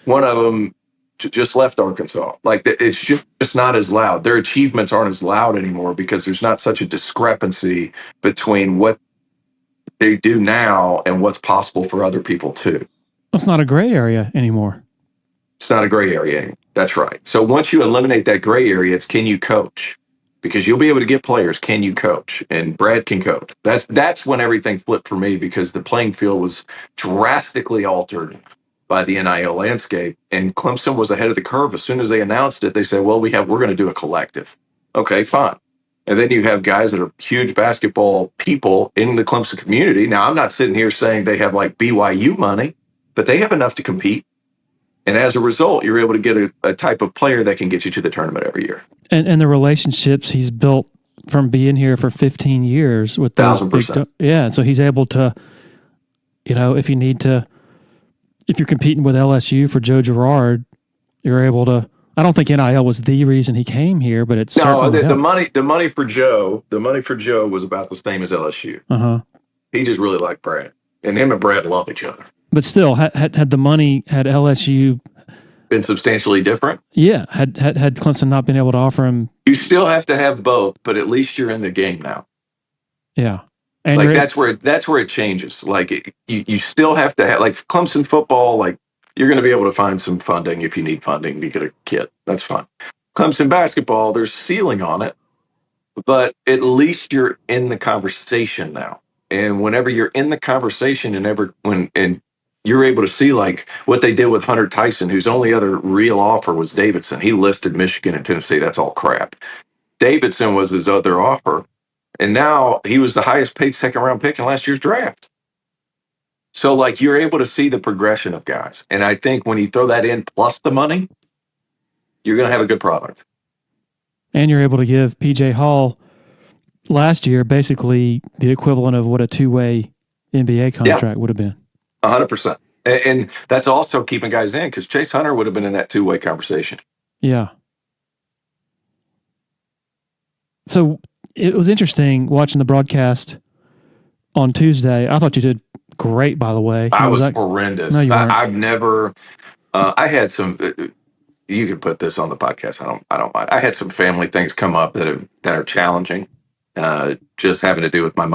One of them just left Arkansas. Like, it's just not as loud. Their achievements aren't as loud anymore because there's not such a discrepancy between what they do now and what's possible for other people too. It's not a gray area anymore. It's not a gray area anymore. That's right. So once you eliminate that gray area, it's can you coach? Because you'll be able to get players. Can you coach? And Brad can coach. That's when everything flipped for me, because the playing field was drastically altered by the NIL landscape, and Clemson was ahead of the curve. As soon as they announced it, they said, "Well, we're going to do a collective." Okay, fine. And then you have guys that are huge basketball people in the Clemson community. Now, I'm not sitting here saying they have like BYU money, but they have enough to compete. And as a result, you're able to get a type of player that can get you to the tournament every year. And the relationships he's built from being here for 15 years with those 1,000%. Yeah, so he's able to, if you're competing with LSU for Joe Girard, you're able to. I don't think NIL was the reason he came here, but it's the money for Joe was about the same as LSU. He just really liked Brad, and him and Brad love each other. But still, had LSU been substantially different? Yeah, had Clemson not been able to offer him. You still have to have both, but at least you're in the game now. Yeah. And like that's where it changes. Like you still have to have, like, Clemson football, like, you're going to be able to find some funding if you need funding to get a kit. That's fine. Clemson basketball, there's ceiling on it, but at least you're in the conversation now. And whenever you're in the conversation and you're able to see, like, what they did with Hunter Tyson, whose only other real offer was Davidson. He listed Michigan and Tennessee. That's all crap. Davidson was his other offer. And now he was the highest paid second-round pick in last year's draft. So, like, you're able to see the progression of guys. And I think when you throw that in plus the money, you're going to have a good product. And you're able to give P.J. Hall last year basically the equivalent of what a two-way NBA contract would have been. 100%. And that's also keeping guys in, because Chase Hunter would have been in that two-way conversation. Yeah. So it was interesting watching the broadcast on Tuesday. I thought you did great, by the way. I was horrendous. No, you weren't. I've never. I had some. You can put this on the podcast. I don't mind. I had some family things come up that are challenging. Just having to do with my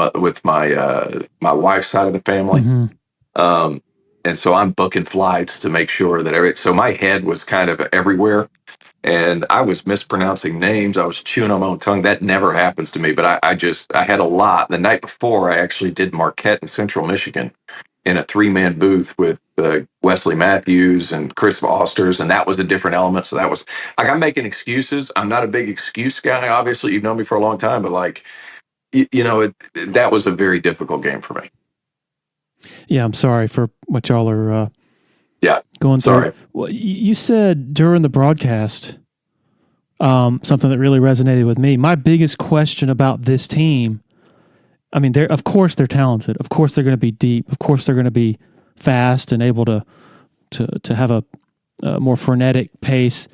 wife's side of the family. Mm-hmm. And so I'm booking flights to make sure that so my head was kind of everywhere, and I was mispronouncing names. I was chewing on my own tongue. That never happens to me, but I had a lot. The night before, I actually did Marquette in Central Michigan in a 3-man booth with Wesley Matthews and Chris Fosters, and that was a different element. So that was, like, I'm making excuses. I'm not a big excuse guy. Obviously, you've known me for a long time, but, like, that was a very difficult game for me. Yeah, I'm sorry for what y'all are going through. Sorry. Well, you said during the broadcast something that really resonated with me. My biggest question about this team, I mean, of course they're talented. Of course they're going to be deep. Of course they're going to be fast and able to have a more frenetic pace.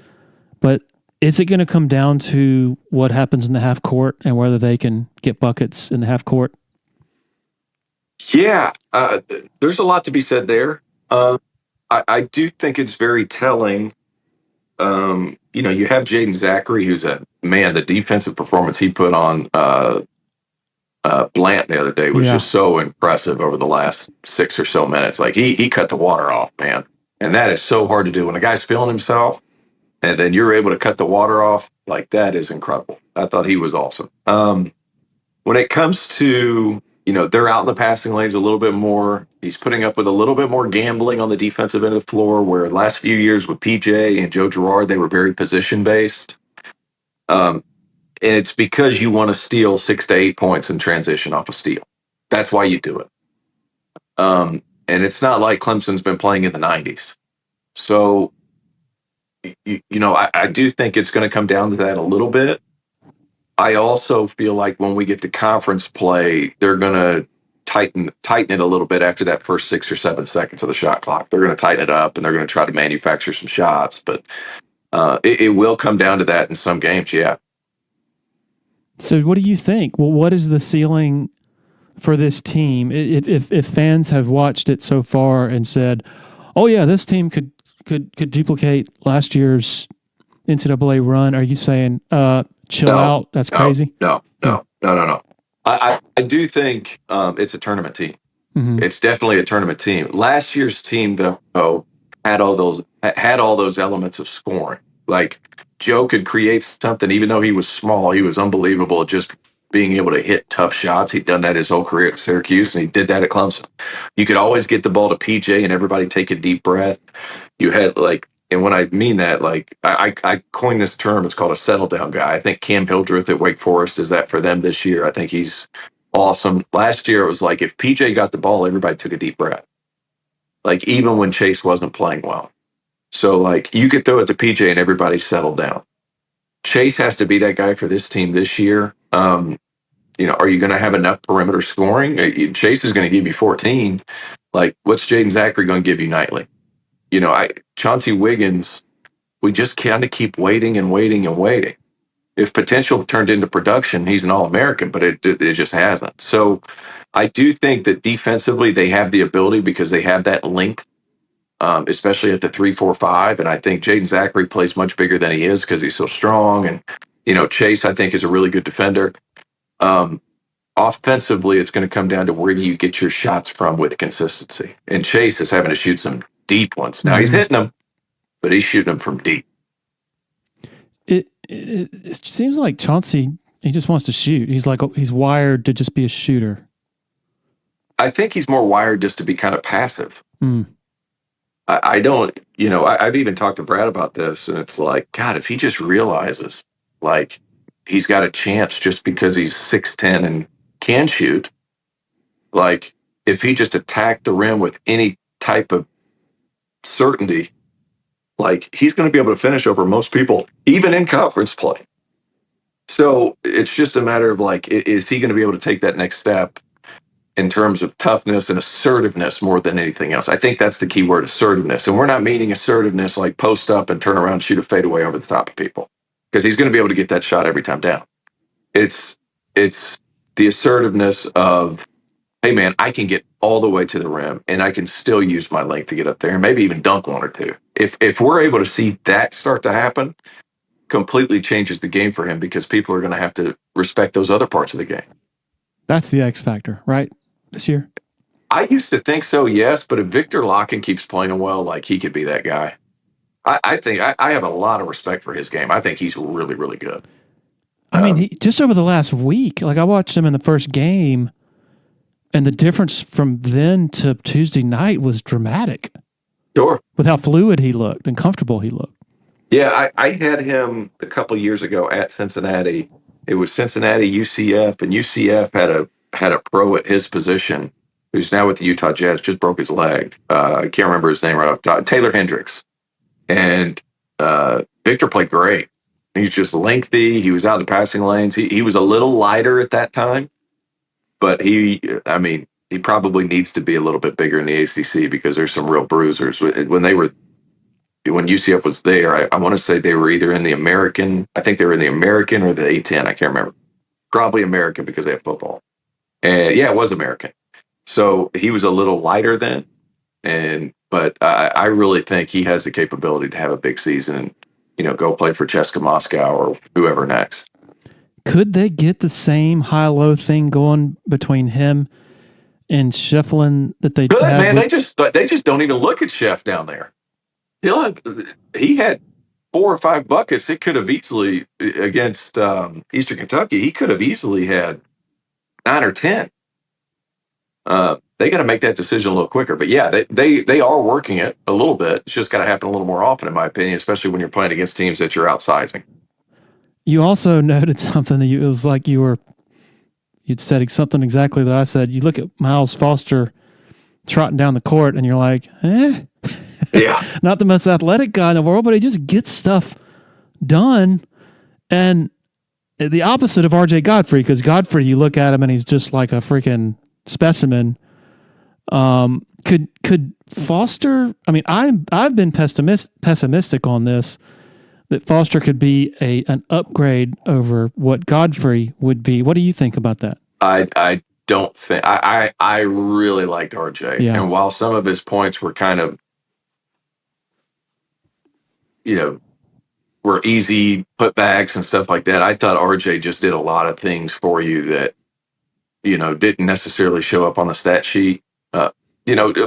But is it going to come down to what happens in the half court and whether they can get buckets in the half court? Yeah, there's a lot to be said there. I do think it's very telling. You have Jaden Zachary, who's the defensive performance he put on Blant the other day was just so impressive over the last 6 or so minutes. Like, he cut the water off, man. And that is so hard to do. When a guy's feeling himself and then you're able to cut the water off, like, that is incredible. I thought he was awesome. When it comes to, they're out in the passing lanes a little bit more. He's putting up with a little bit more gambling on the defensive end of the floor, where the last few years with PJ and Joe Girard, they were very position-based. And it's because you want to steal 6 to 8 points in transition off a steal. That's why you do it. And it's not like Clemson's been playing in the 90s. So, I do think it's going to come down to that a little bit. I also feel like when we get to conference play, they're going to tighten it a little bit after that first 6 or 7 seconds of the shot clock. They're going to tighten it up, and they're going to try to manufacture some shots. But it will come down to that in some games, yeah. So what do you think? Well, what is the ceiling for this team, if fans have watched it so far and said, "Oh yeah, this team could duplicate last year's NCAA run," are you saying, "Chill out, that's crazy"? No. I do think it's a tournament team. Mm-hmm. It's definitely a tournament team. Last year's team, though, had all those elements of scoring. Like Joe could create something, even though he was small. He was unbelievable at just being able to hit tough shots. He'd done that his whole career at Syracuse, and he did that at Clemson. You could always get the ball to PJ, and everybody take a deep breath. You had and when I mean that, I coined this term. It's called a settle down guy. I think Cam Hildreth at Wake Forest is that for them this year. I think he's awesome. Last year, it was like if PJ got the ball, everybody took a deep breath. Like even when Chase wasn't playing well. So like you could throw it to PJ and everybody settled down. Chase has to be that guy for this team this year. Are you going to have enough perimeter scoring? Chase is going to give you 14. Like what's Jaden Zachary going to give you nightly? Chauncey Wiggins, we just kind of keep waiting and waiting and waiting. If potential turned into production, he's an All-American, but it just hasn't. So I do think that defensively they have the ability because they have that length, especially at the 3, 4, 5. And I think Jaden Zachary plays much bigger than he is because he's so strong. And, Chase, I think, is a really good defender. Offensively, it's going to come down to where do you get your shots from with consistency. And Chase is having to shoot some deep ones. Now, he's hitting them, but he's shooting them from deep. It seems like Chauncey, he just wants to shoot. He's wired to just be a shooter. I think he's more wired just to be kind of passive. Mm. I don't, I've even talked to Brad about this, and it's like, God, if he just realizes, like, he's got a chance just because he's 6'10" and can shoot, like, if he just attacked the rim with any type of certainty, like, he's going to be able to finish over most people, even in conference play. So it's just a matter of, like, is he going to be able to take that next step in terms of toughness and assertiveness more than anything else? I think that's the key word, assertiveness. And we're not meaning assertiveness like post up and turn around and shoot a fadeaway over the top of people, because he's going to be able to get that shot every time down. It's the assertiveness of, hey, man, I can get all the way to the rim, and I can still use my length to get up there and maybe even dunk one or two. If we're able to see that start to happen, completely changes the game for him, because people are going to have to respect those other parts of the game. That's the X factor, right, this year? I used to think so, yes, but if Victor Locken keeps playing well, like, he could be that guy. I think I have a lot of respect for his game. I think he's really, really good. I mean, he, just over the last week, like, I watched him in the first game, and the difference from then to Tuesday night was dramatic. Sure. With how fluid he looked and comfortable he looked. Yeah, I had him a couple years ago at Cincinnati. It was Cincinnati, UCF, and UCF had a pro at his position who's now with the Utah Jazz, just broke his leg. I can't remember his name right off the top. Taylor Hendricks. And Victor played great. He's just lengthy. He was out in the passing lanes. He was a little lighter at that time, but he probably needs to be a little bit bigger in the ACC, because there's some real bruisers. When UCF was there, I want to say they were either in the American, I think they were in the American or the A-10, I can't remember. Probably American because they have football. And yeah, it was American. So he was a little lighter then, but I really think he has the capability to have a big season and, go play for CSKA Moscow or whoever next. Could they get the same high-low thing going between him and Shefflin that they could? Man, they just don't even look at Sheff down there. He had 4 or 5 buckets. It could have easily, against Eastern Kentucky, he could have easily had 9 or 10. They got to make that decision a little quicker. But yeah, they are working it a little bit. It's just got to happen a little more often, in my opinion, especially when you're playing against teams that you're outsizing. You also noted something that it was like you'd said something exactly that I said. You look at Miles Foster trotting down the court, and you're like, yeah, not the most athletic guy in the world, but he just gets stuff done. And the opposite of RJ Godfrey, because Godfrey, you look at him and he's just like a freaking specimen. Could Foster? I mean, I've been pessimistic on this, that Foster could be an upgrade over what Godfrey would be. What do you think about that? I don't think I really liked RJ. Yeah. And while some of his points were kind of, were easy putbacks and stuff like that, I thought RJ just did a lot of things for you that, didn't necessarily show up on the stat sheet.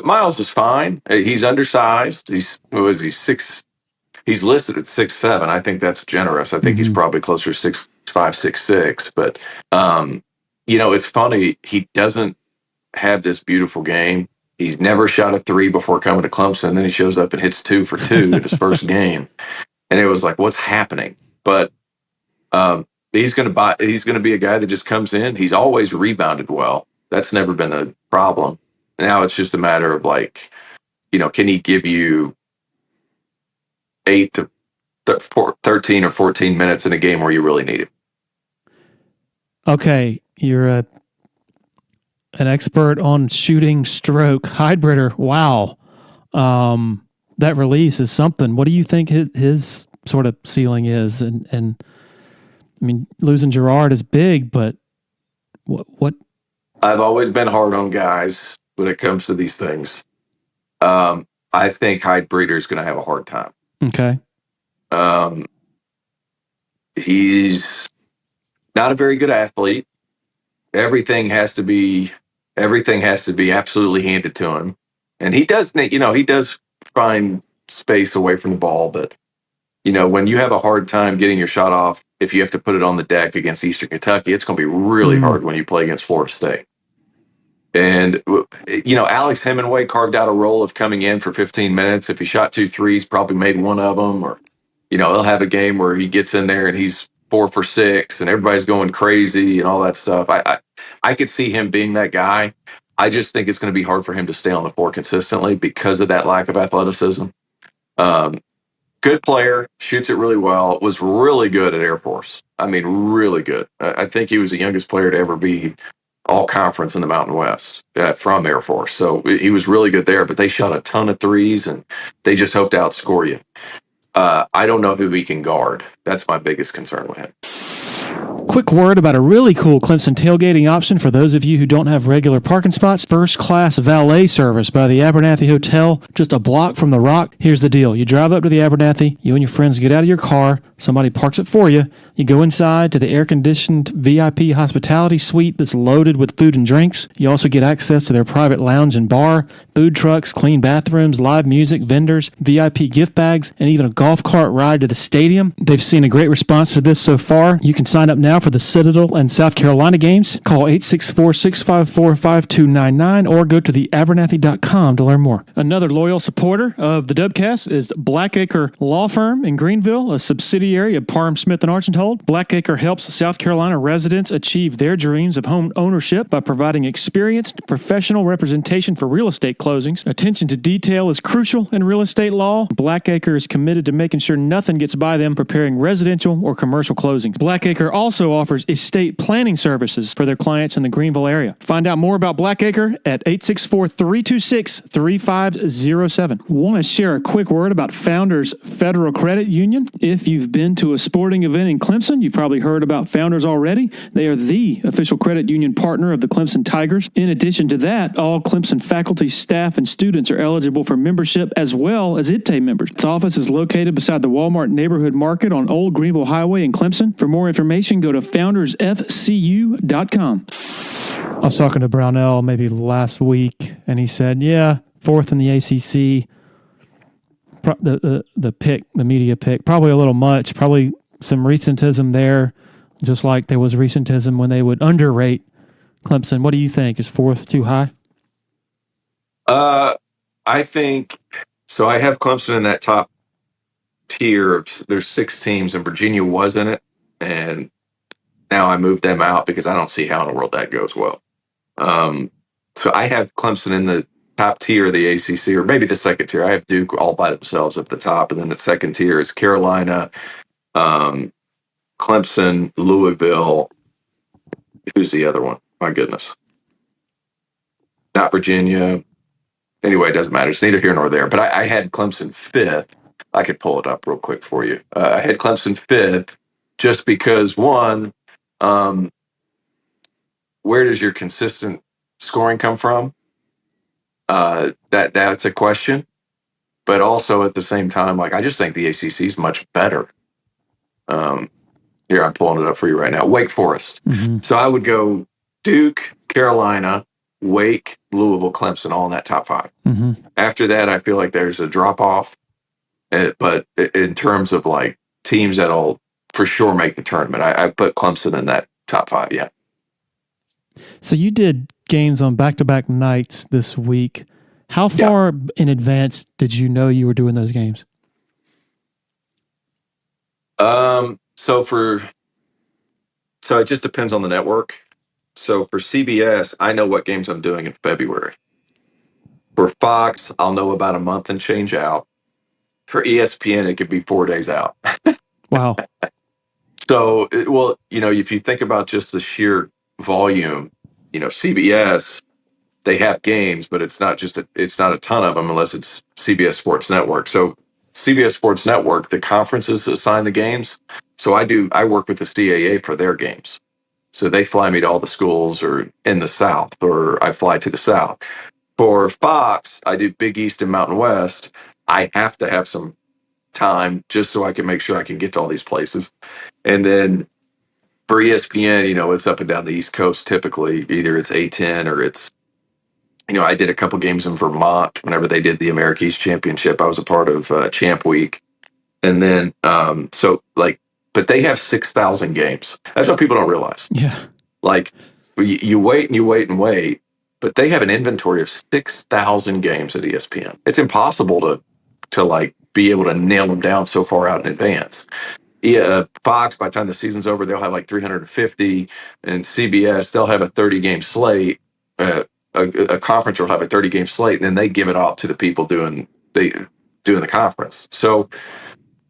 Miles is fine. He's undersized. He's listed at 6'7". I think that's generous. I think he's probably closer to 6'5", 6'6". But, it's funny. He doesn't have this beautiful game. He's never shot a three before coming to Clemson. And then he shows up and hits 2 for 2 in his first game. And it was like, what's happening? But he's going to be a guy that just comes in. He's always rebounded well. That's never been a problem. Now it's just a matter of can he give you 8 to 13 or 14 minutes in a game where you really need it? Okay, you're an expert on shooting stroke hybrider. Wow. That release is something. What do you think his sort of ceiling is? And I mean, losing Gerard is big, but what? I've always been hard on guys when it comes to these things. I think Hyde Breeder is going to have a hard time. Okay. He's not a very good athlete. Everything has to be absolutely handed to him. And he does find space away from the ball, but when you have a hard time getting your shot off, if you have to put it on the deck against Eastern Kentucky, it's going to be really hard when you play against Florida State. And, Alex Hemingway carved out a role of coming in for 15 minutes. If he shot 2 threes, probably made one of them. Or, he'll have a game where he gets in there and he's 4 for 6 and everybody's going crazy and all that stuff. I could see him being that guy. I just think it's going to be hard for him to stay on the floor consistently because of that lack of athleticism. Good player, shoots it really well, was really good at Air Force. I mean, really good. I think he was the youngest player to ever be all-conference in the Mountain West from Air Force. So he was really good there, but they shot a ton of threes, and they just hoped to outscore you. I don't know who he can guard. That's my biggest concern with him. Quick word about a really cool Clemson tailgating option for those of you who don't have regular parking spots. First-class valet service by the Abernathy Hotel, just a block from the Rock. Here's the deal. You drive up to the Abernathy, you and your friends get out of your car, somebody parks it for you, you go inside to the air-conditioned VIP hospitality suite that's loaded with food and drinks. You also get access to their private lounge and bar, food trucks, clean bathrooms, live music, vendors, VIP gift bags, and even a golf cart ride to the stadium. They've seen a great response to this so far. You can sign up now for the Citadel and South Carolina games. Call 864-654-5299 or go to theabernathy.com to learn more. Another loyal supporter of the Dubcast is Blackacre Law Firm in Greenville, a subsidiary of Parham Smith and Archambault. Blackacre helps South Carolina residents achieve their dreams of home ownership by providing experienced professional representation for real estate closings. Attention to detail is crucial in real estate law. Blackacre is committed to making sure nothing gets by them preparing residential or commercial closings. Blackacre also offers estate planning services for their clients in the Greenville area. Find out more about Blackacre at 864-326-3507. Want to share a quick word about Founders Federal Credit Union? If you've been to a sporting event in Clemson, you've probably heard about Founders already. They are the official credit union partner of the Clemson Tigers. In addition to that, all Clemson faculty, staff, and students are eligible for membership as well as IPTAY members. Its office is located beside the Walmart Neighborhood Market on Old Greenville Highway in Clemson. For more information, go to foundersfcu.com. I was talking to Brownell maybe last week, and he said, yeah, 4th in the ACC. The media pick, probably a little much, probably some recentism there, just like there was recentism when they would underrate Clemson. What do you think? Is 4th too high? I think so. I have Clemson in that top tier. There's 6 teams, and Virginia was in it, and now I moved them out because I don't see how in the world that goes well. So I have Clemson in the top tier of the ACC, or maybe the second tier. I have Duke all by themselves at the top, and then the second tier is Carolina, Clemson, Louisville. Who's the other one? My goodness. Not Virginia. Anyway, it doesn't matter. It's neither here nor there. But I had Clemson 5th. I could pull it up real quick for you. I had Clemson 5th just because, one, where does your consistent scoring come from? That's a question. But also at the same time, like I just think the ACC is much better. Here, I'm pulling it up for you right now. Wake Forest. Mm-hmm. So I would go Duke, Carolina, Wake, Louisville, Clemson, all in that top 5. Mm-hmm. After that, I feel like there's a drop off. But in terms of like teams that'll for sure make the tournament, I put Clemson in that top 5. Yeah. So you did games on back-to-back nights this week. How far in advance did you know you were doing those games? So it just depends on the network. So for CBS, I know what games I'm doing in February. For Fox, I'll know about a month and change out. For ESPN, it could be 4 days out. Wow. So, well, if you think about just the sheer volume, CBS, they have games, but it's not a ton of them unless it's CBS Sports Network. So CBS Sports Network, the conferences assign the games. So I work with the CAA for their games. So they fly me to all the schools or in the South, or I fly to the South. For Fox, I do Big East and Mountain West. I have to have some time just so I can make sure I can get to all these places. And then for ESPN, it's up and down the East Coast typically. Either it's A10 or it's, I did a couple games in Vermont whenever they did the America East Championship. I was a part of Champ Week. And then, but they have 6,000 games. That's what people don't realize. Yeah. Like, you wait and you wait and wait, but they have an inventory of 6,000 games at ESPN. It's impossible to like be able to nail them down so far out in advance. Fox, by the time the season's over, they'll have like 350, and CBS, they'll have a 30-game slate. A conference will have a 30-game slate, and then they give it off to the people doing the conference. So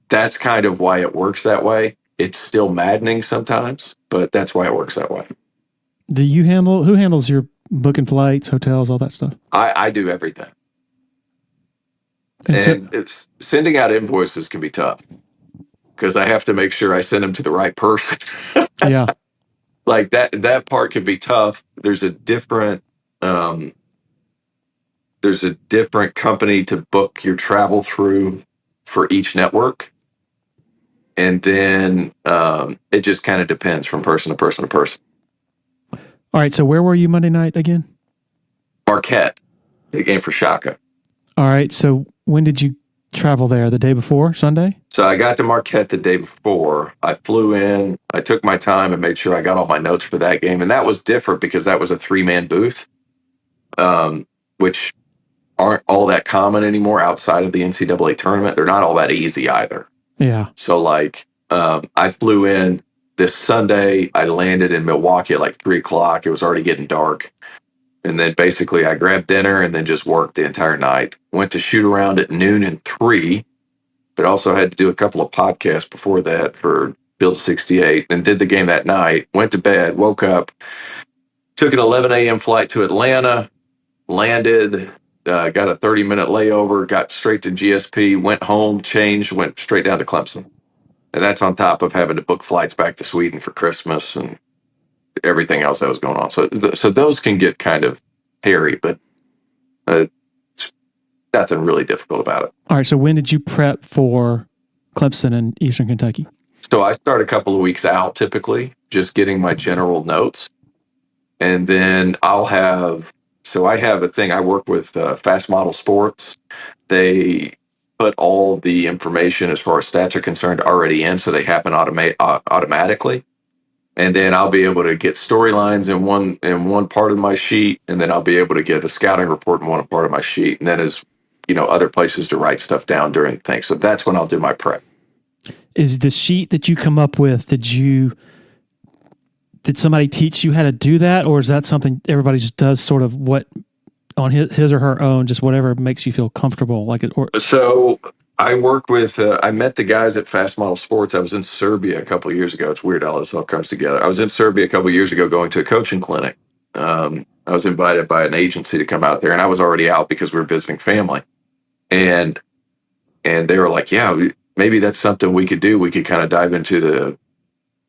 that's kind of why it works that way. It's still maddening sometimes, but that's why it works that way. Who handles your booking flights, hotels, all that stuff? I do everything. And sending out invoices can be tough because I have to make sure I send them to the right person. Yeah. Like that part can be tough. There's a different company to book your travel through for each network. And then it just kind of depends from person to person to person. All right. So where were you Monday night again? Marquette, the game for Shaka. All right. So when did you travel there? The day before, Sunday? So I got to Marquette the day before. I flew in. I took my time and made sure I got all my notes for that game. And that was different because that was a 3-man booth, which aren't all that common anymore outside of the NCAA tournament. They're not all that easy either. Yeah. So I flew in this Sunday. I landed in Milwaukee at like 3:00. It was already getting dark. And then basically I grabbed dinner and then just worked the entire night. Went to shoot around at noon and 3, but also had to do a couple of podcasts before that for Build 68 and did the game that night. Went to bed, woke up, took an 11 a.m. flight to Atlanta, landed, got a 30-minute layover, got straight to GSP, went home, changed, went straight down to Clemson. And that's on top of having to book flights back to Sweden for Christmas and everything else that was going on. So those can get kind of hairy, but nothing really difficult about it. All right. So when did you prep for Clemson and Eastern Kentucky? So I start a couple of weeks out, typically, just getting my general notes. And then I have a thing. I work with Fast Model Sports. They put all the information as far as stats are concerned already in, so they happen automatically. And then I'll be able to get storylines in one part of my sheet, and then I'll be able to get a scouting report in one part of my sheet, and then as other places to write stuff down during things. So that's when I'll do my prep. Is the sheet that you come up with, did somebody teach you how to do that, or is that something everybody just does sort of what on his or her own, just whatever makes you feel comfortable? So I work with, I met the guys at Fast Model Sports. I was in Serbia a couple of years ago. It's weird how this all comes together. I was in Serbia a couple of years ago going to a coaching clinic. I was invited by an agency to come out there, and I was already out because we were visiting family. And they were like, yeah, maybe that's something we could do. We could kind of dive into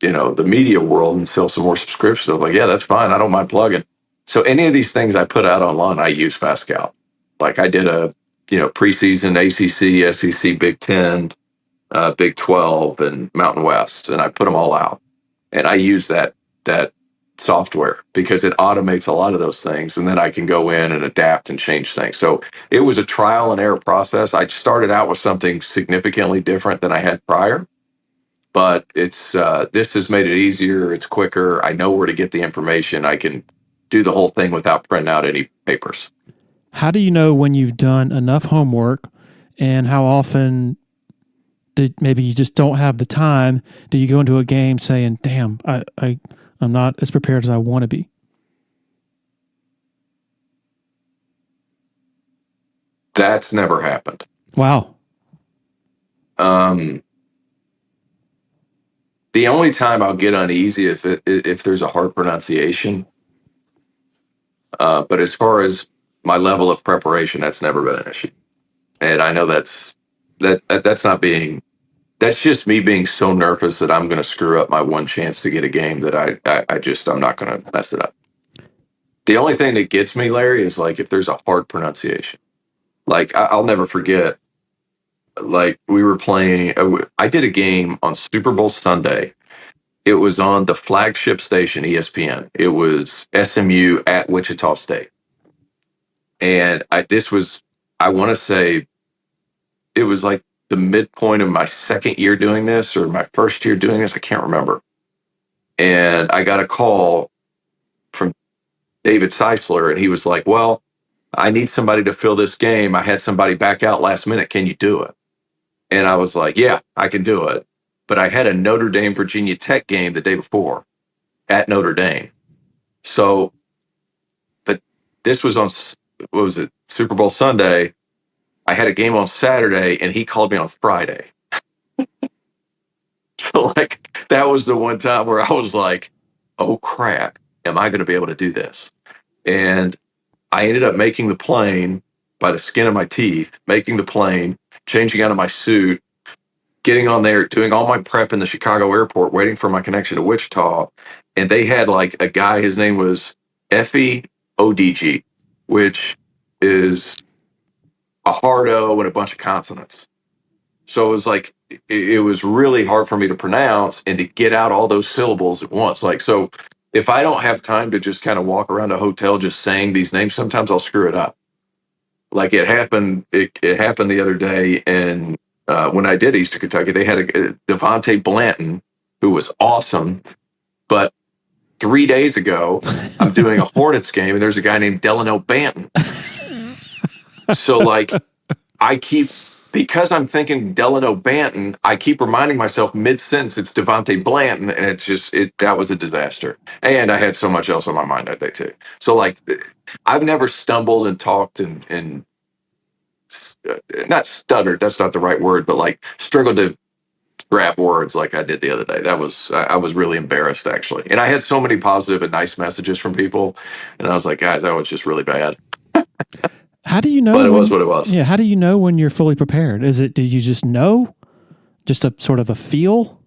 the media world and sell some more subscriptions. I'm like, yeah, that's fine. I don't mind plugging. So any of these things I put out online, I use Fast Scout. Like I did a, preseason ACC, SEC, Big Ten, Big 12, and Mountain West, and I put them all out. And I use that software because it automates a lot of those things, and then I can go in and adapt and change things. So it was a trial and error process. I started out with something significantly different than I had prior, but it's this has made it easier. It's quicker. I know where to get the information. I can do the whole thing without printing out any papers. How do you know when you've done enough homework, and how often maybe you just don't have the time? Do you go into a game saying, damn, I'm not as prepared as I want to be? That's never happened. Wow. The only time I'll get uneasy if there's a hard pronunciation. But as far as my level of preparation, that's never been an issue. And I know that's just me being so nervous that I'm going to screw up my one chance to get a game that I'm not going to mess it up. The only thing that gets me, Larry, is like if there's a hard pronunciation. Like I'll never forget, like we were playing, I did a game on Super Bowl Sunday. It was on the flagship station, ESPN. It was SMU at Wichita State. And I want to say it was like the midpoint of my second year doing this or my first year doing this. I can't remember. And I got a call from David Seisler, and he was like, well, I need somebody to fill this game. I had somebody back out last minute. Can you do it? And I was like, yeah, I can do it. But I had a Notre Dame, Virginia Tech game the day before at Notre Dame. So, but this was on, what was it, Super Bowl Sunday. I had a game on Saturday, and he called me on Friday. So, like, that was the one time where I was like, oh, crap, am I going to be able to do this? And I ended up making the plane by the skin of my teeth, making the plane, changing out of my suit, getting on there, doing all my prep in the Chicago airport, waiting for my connection to Wichita. And they had like a guy, his name was Effie ODG, which is a hard O and a bunch of consonants. So it was like, it was really hard for me to pronounce and to get out all those syllables at once. Like, so if I don't have time to just kind of walk around a hotel just saying these names, sometimes I'll screw it up. Like it happened the other day, and when I did Eastern Kentucky, they had a Devontae Blanton, who was awesome. But 3 days ago, I'm doing a Hornets game, and there's a guy named Delano Banton. So, like, because I'm thinking Delano Banton, I keep reminding myself mid-sentence it's Devontae Blanton, and it's just, that was a disaster. And I had so much else on my mind that day, too. So, like, I've never stumbled and talked and not stuttered, that's not the right word, but like struggled to grab words like I did the other day. I was really embarrassed, actually. And I had so many positive and nice messages from people, and I was like, guys, that was just really bad. How do you know? But it was what it was. Yeah. How do you know when you're fully prepared? Do you just know? Just a sort of a feel?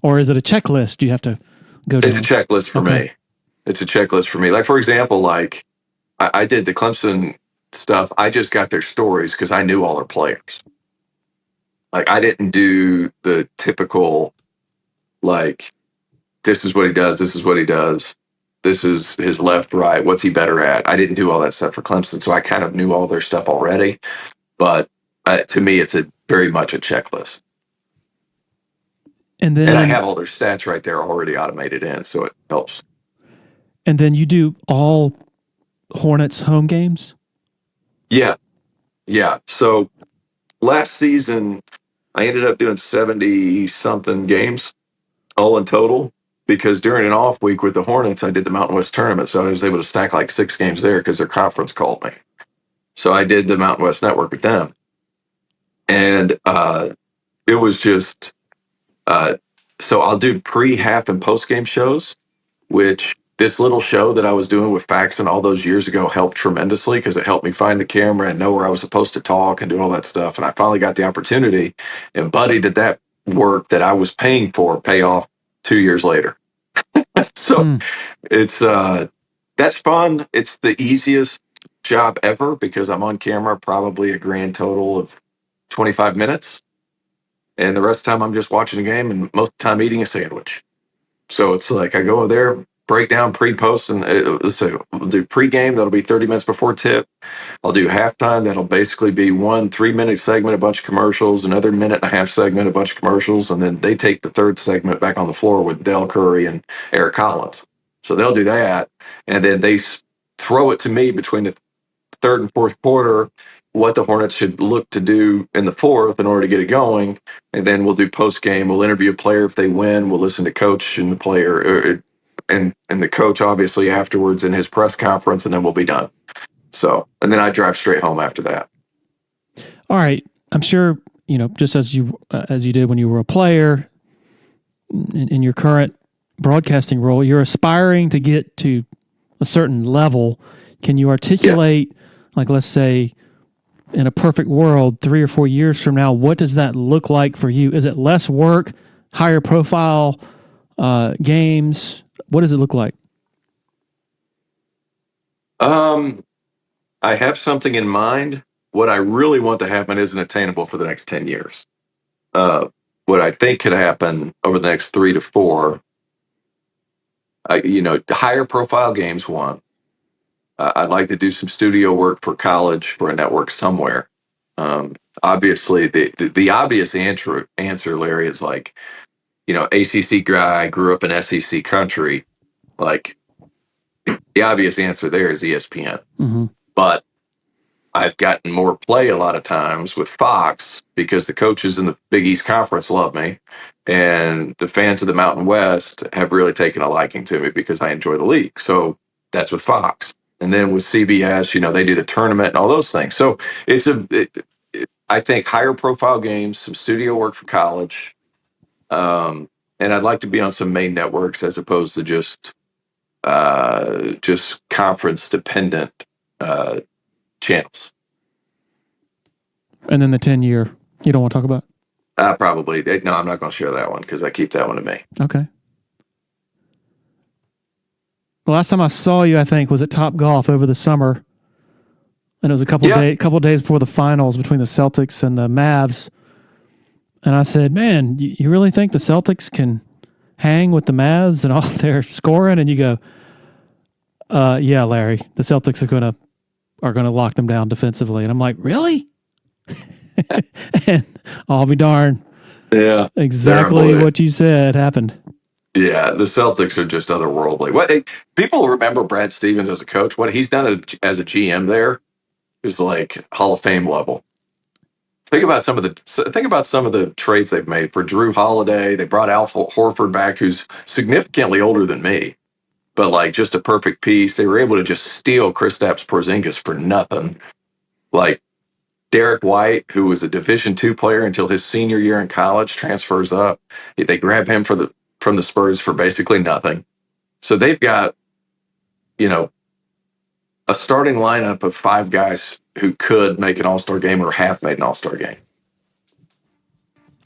Or is it a checklist you have to go down? It's a checklist for me. It's a checklist for me. Like, for example, like I did the Clemson stuff. I just got their stories because I knew all their players. Like, I didn't do the typical, like, this is what he does, this is what he does, this is his left, right, what's he better at? I didn't do all that stuff for Clemson, so I kind of knew all their stuff already. But to me, it's very much a checklist. And I have all their stats right there already automated in, so it helps. And then you do all Hornets home games? Yeah. So last season, I ended up doing 70-something games, all in total, because during an off week with the Hornets, I did the Mountain West tournament, so I was able to stack like 6 games there because their conference called me. So I did the Mountain West Network with them. And it was just, so I'll do pre, half, and post-game shows, which this little show that I was doing with Faxon all those years ago helped tremendously because it helped me find the camera and know where I was supposed to talk and do all that stuff. And I finally got the opportunity, and Buddy did that work that I was paying for pay off 2 years later. So it's that's fun. It's the easiest job ever because I'm on camera probably a grand total of 25 minutes. And the rest of the time I'm just watching a game and most of the time eating a sandwich. So it's like I go over there, break down pre-post, and let's say we'll do pre-game. That'll be 30 minutes before tip. I'll do halftime. That'll basically be 1 3-minute segment, a bunch of commercials, another 1.5-minute segment, a bunch of commercials, and then they take the third segment back on the floor with Dell Curry and Eric Collins. So they'll do that, and then they throw it to me between the third and fourth quarter what the Hornets should look to do in the fourth in order to get it going, and then we'll do post-game. We'll interview a player if they win. We'll listen to coach and the player and the coach, obviously, afterwards in his press conference, and then we'll be done. So, and then I drive straight home after that. All right. I'm sure, just as you did when you were a player in your current broadcasting role, you're aspiring to get to a certain level. Can you articulate, like, let's say, in a perfect world, 3 or 4 years from now, what does that look like for you? Is it less work, higher profile games? What does it look like? I have something in mind. What I really want to happen isn't attainable for the next 10 years. What I think could happen over the next 3 to 4, higher profile games, one. I'd like to do some studio work for college for a network somewhere. Obviously, the obvious answer, Larry, is like, ACC guy, grew up in SEC country. Like, the obvious answer there is ESPN. Mm-hmm. But I've gotten more play a lot of times with Fox because the coaches in the Big East Conference love me, and the fans of the Mountain West have really taken a liking to me because I enjoy the league. So that's with Fox. And then with CBS, they do the tournament and all those things. So I think higher profile games, some studio work for college, and I'd like to be on some main networks as opposed to just conference dependent channels. And then the 10-year, you don't want to talk about? Probably. No, I'm not going to share that one because I keep that one to me. Okay. The last time I saw you, I think, was at Top Golf over the summer, and it was a couple of days before the finals between the Celtics and the Mavs. And I said, "Man, you really think the Celtics can hang with the Mavs and all their scoring?" And you go, "Yeah, Larry, the Celtics are gonna lock them down defensively." And I'm like, "Really?" And I'll be darned. Yeah, exactly what you said happened. Yeah, the Celtics are just otherworldly. People remember Brad Stevens as a coach. What he's done as a GM there is like Hall of Fame level. Think about some of the trades they've made for Drew Holiday. They brought Al Horford back, who's significantly older than me, but like just a perfect piece. They were able to just steal Kristaps Porzingis for nothing. Like Derek White, who was a Division II player until his senior year in college, transfers up. They grab him from the Spurs for basically nothing. So they've got, a starting lineup of 5 guys who could make an all-star game or have made an all-star game.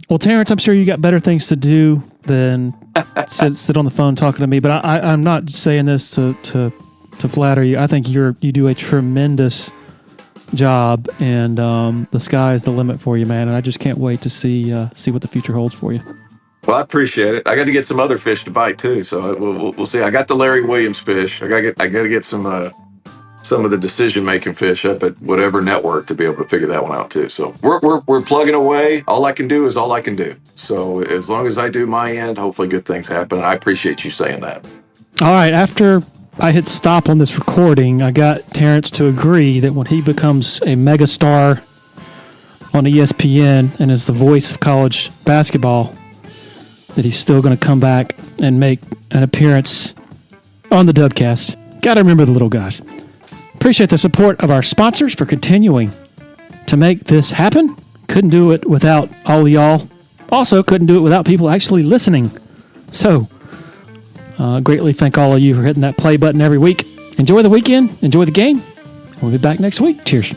Well, Terrence, I'm sure you got better things to do than sit on the phone talking to me, but I'm not saying this to flatter you. I think you do a tremendous job, and the sky is the limit for you, man, and I just can't wait to see what the future holds for you. Well, I appreciate it. I got to get some other fish to bite too, so we'll see. I got the Larry Williams fish. I got to get some of the decision-making fish up at whatever network to be able to figure that one out too. So we're plugging away. All I can do is all I can do. So as long as I do my end, hopefully good things happen. And I appreciate you saying that. All right. After I hit stop on this recording, I got Terrence to agree that when he becomes a megastar on ESPN and is the voice of college basketball, that he's still going to come back and make an appearance on the Dubcast. Got to remember the little guys. Appreciate the support of our sponsors for continuing to make this happen. Couldn't do it without all of y'all. Also, couldn't do it without people actually listening. So, greatly thank all of you for hitting that play button every week. Enjoy the weekend. Enjoy the game. We'll be back next week. Cheers.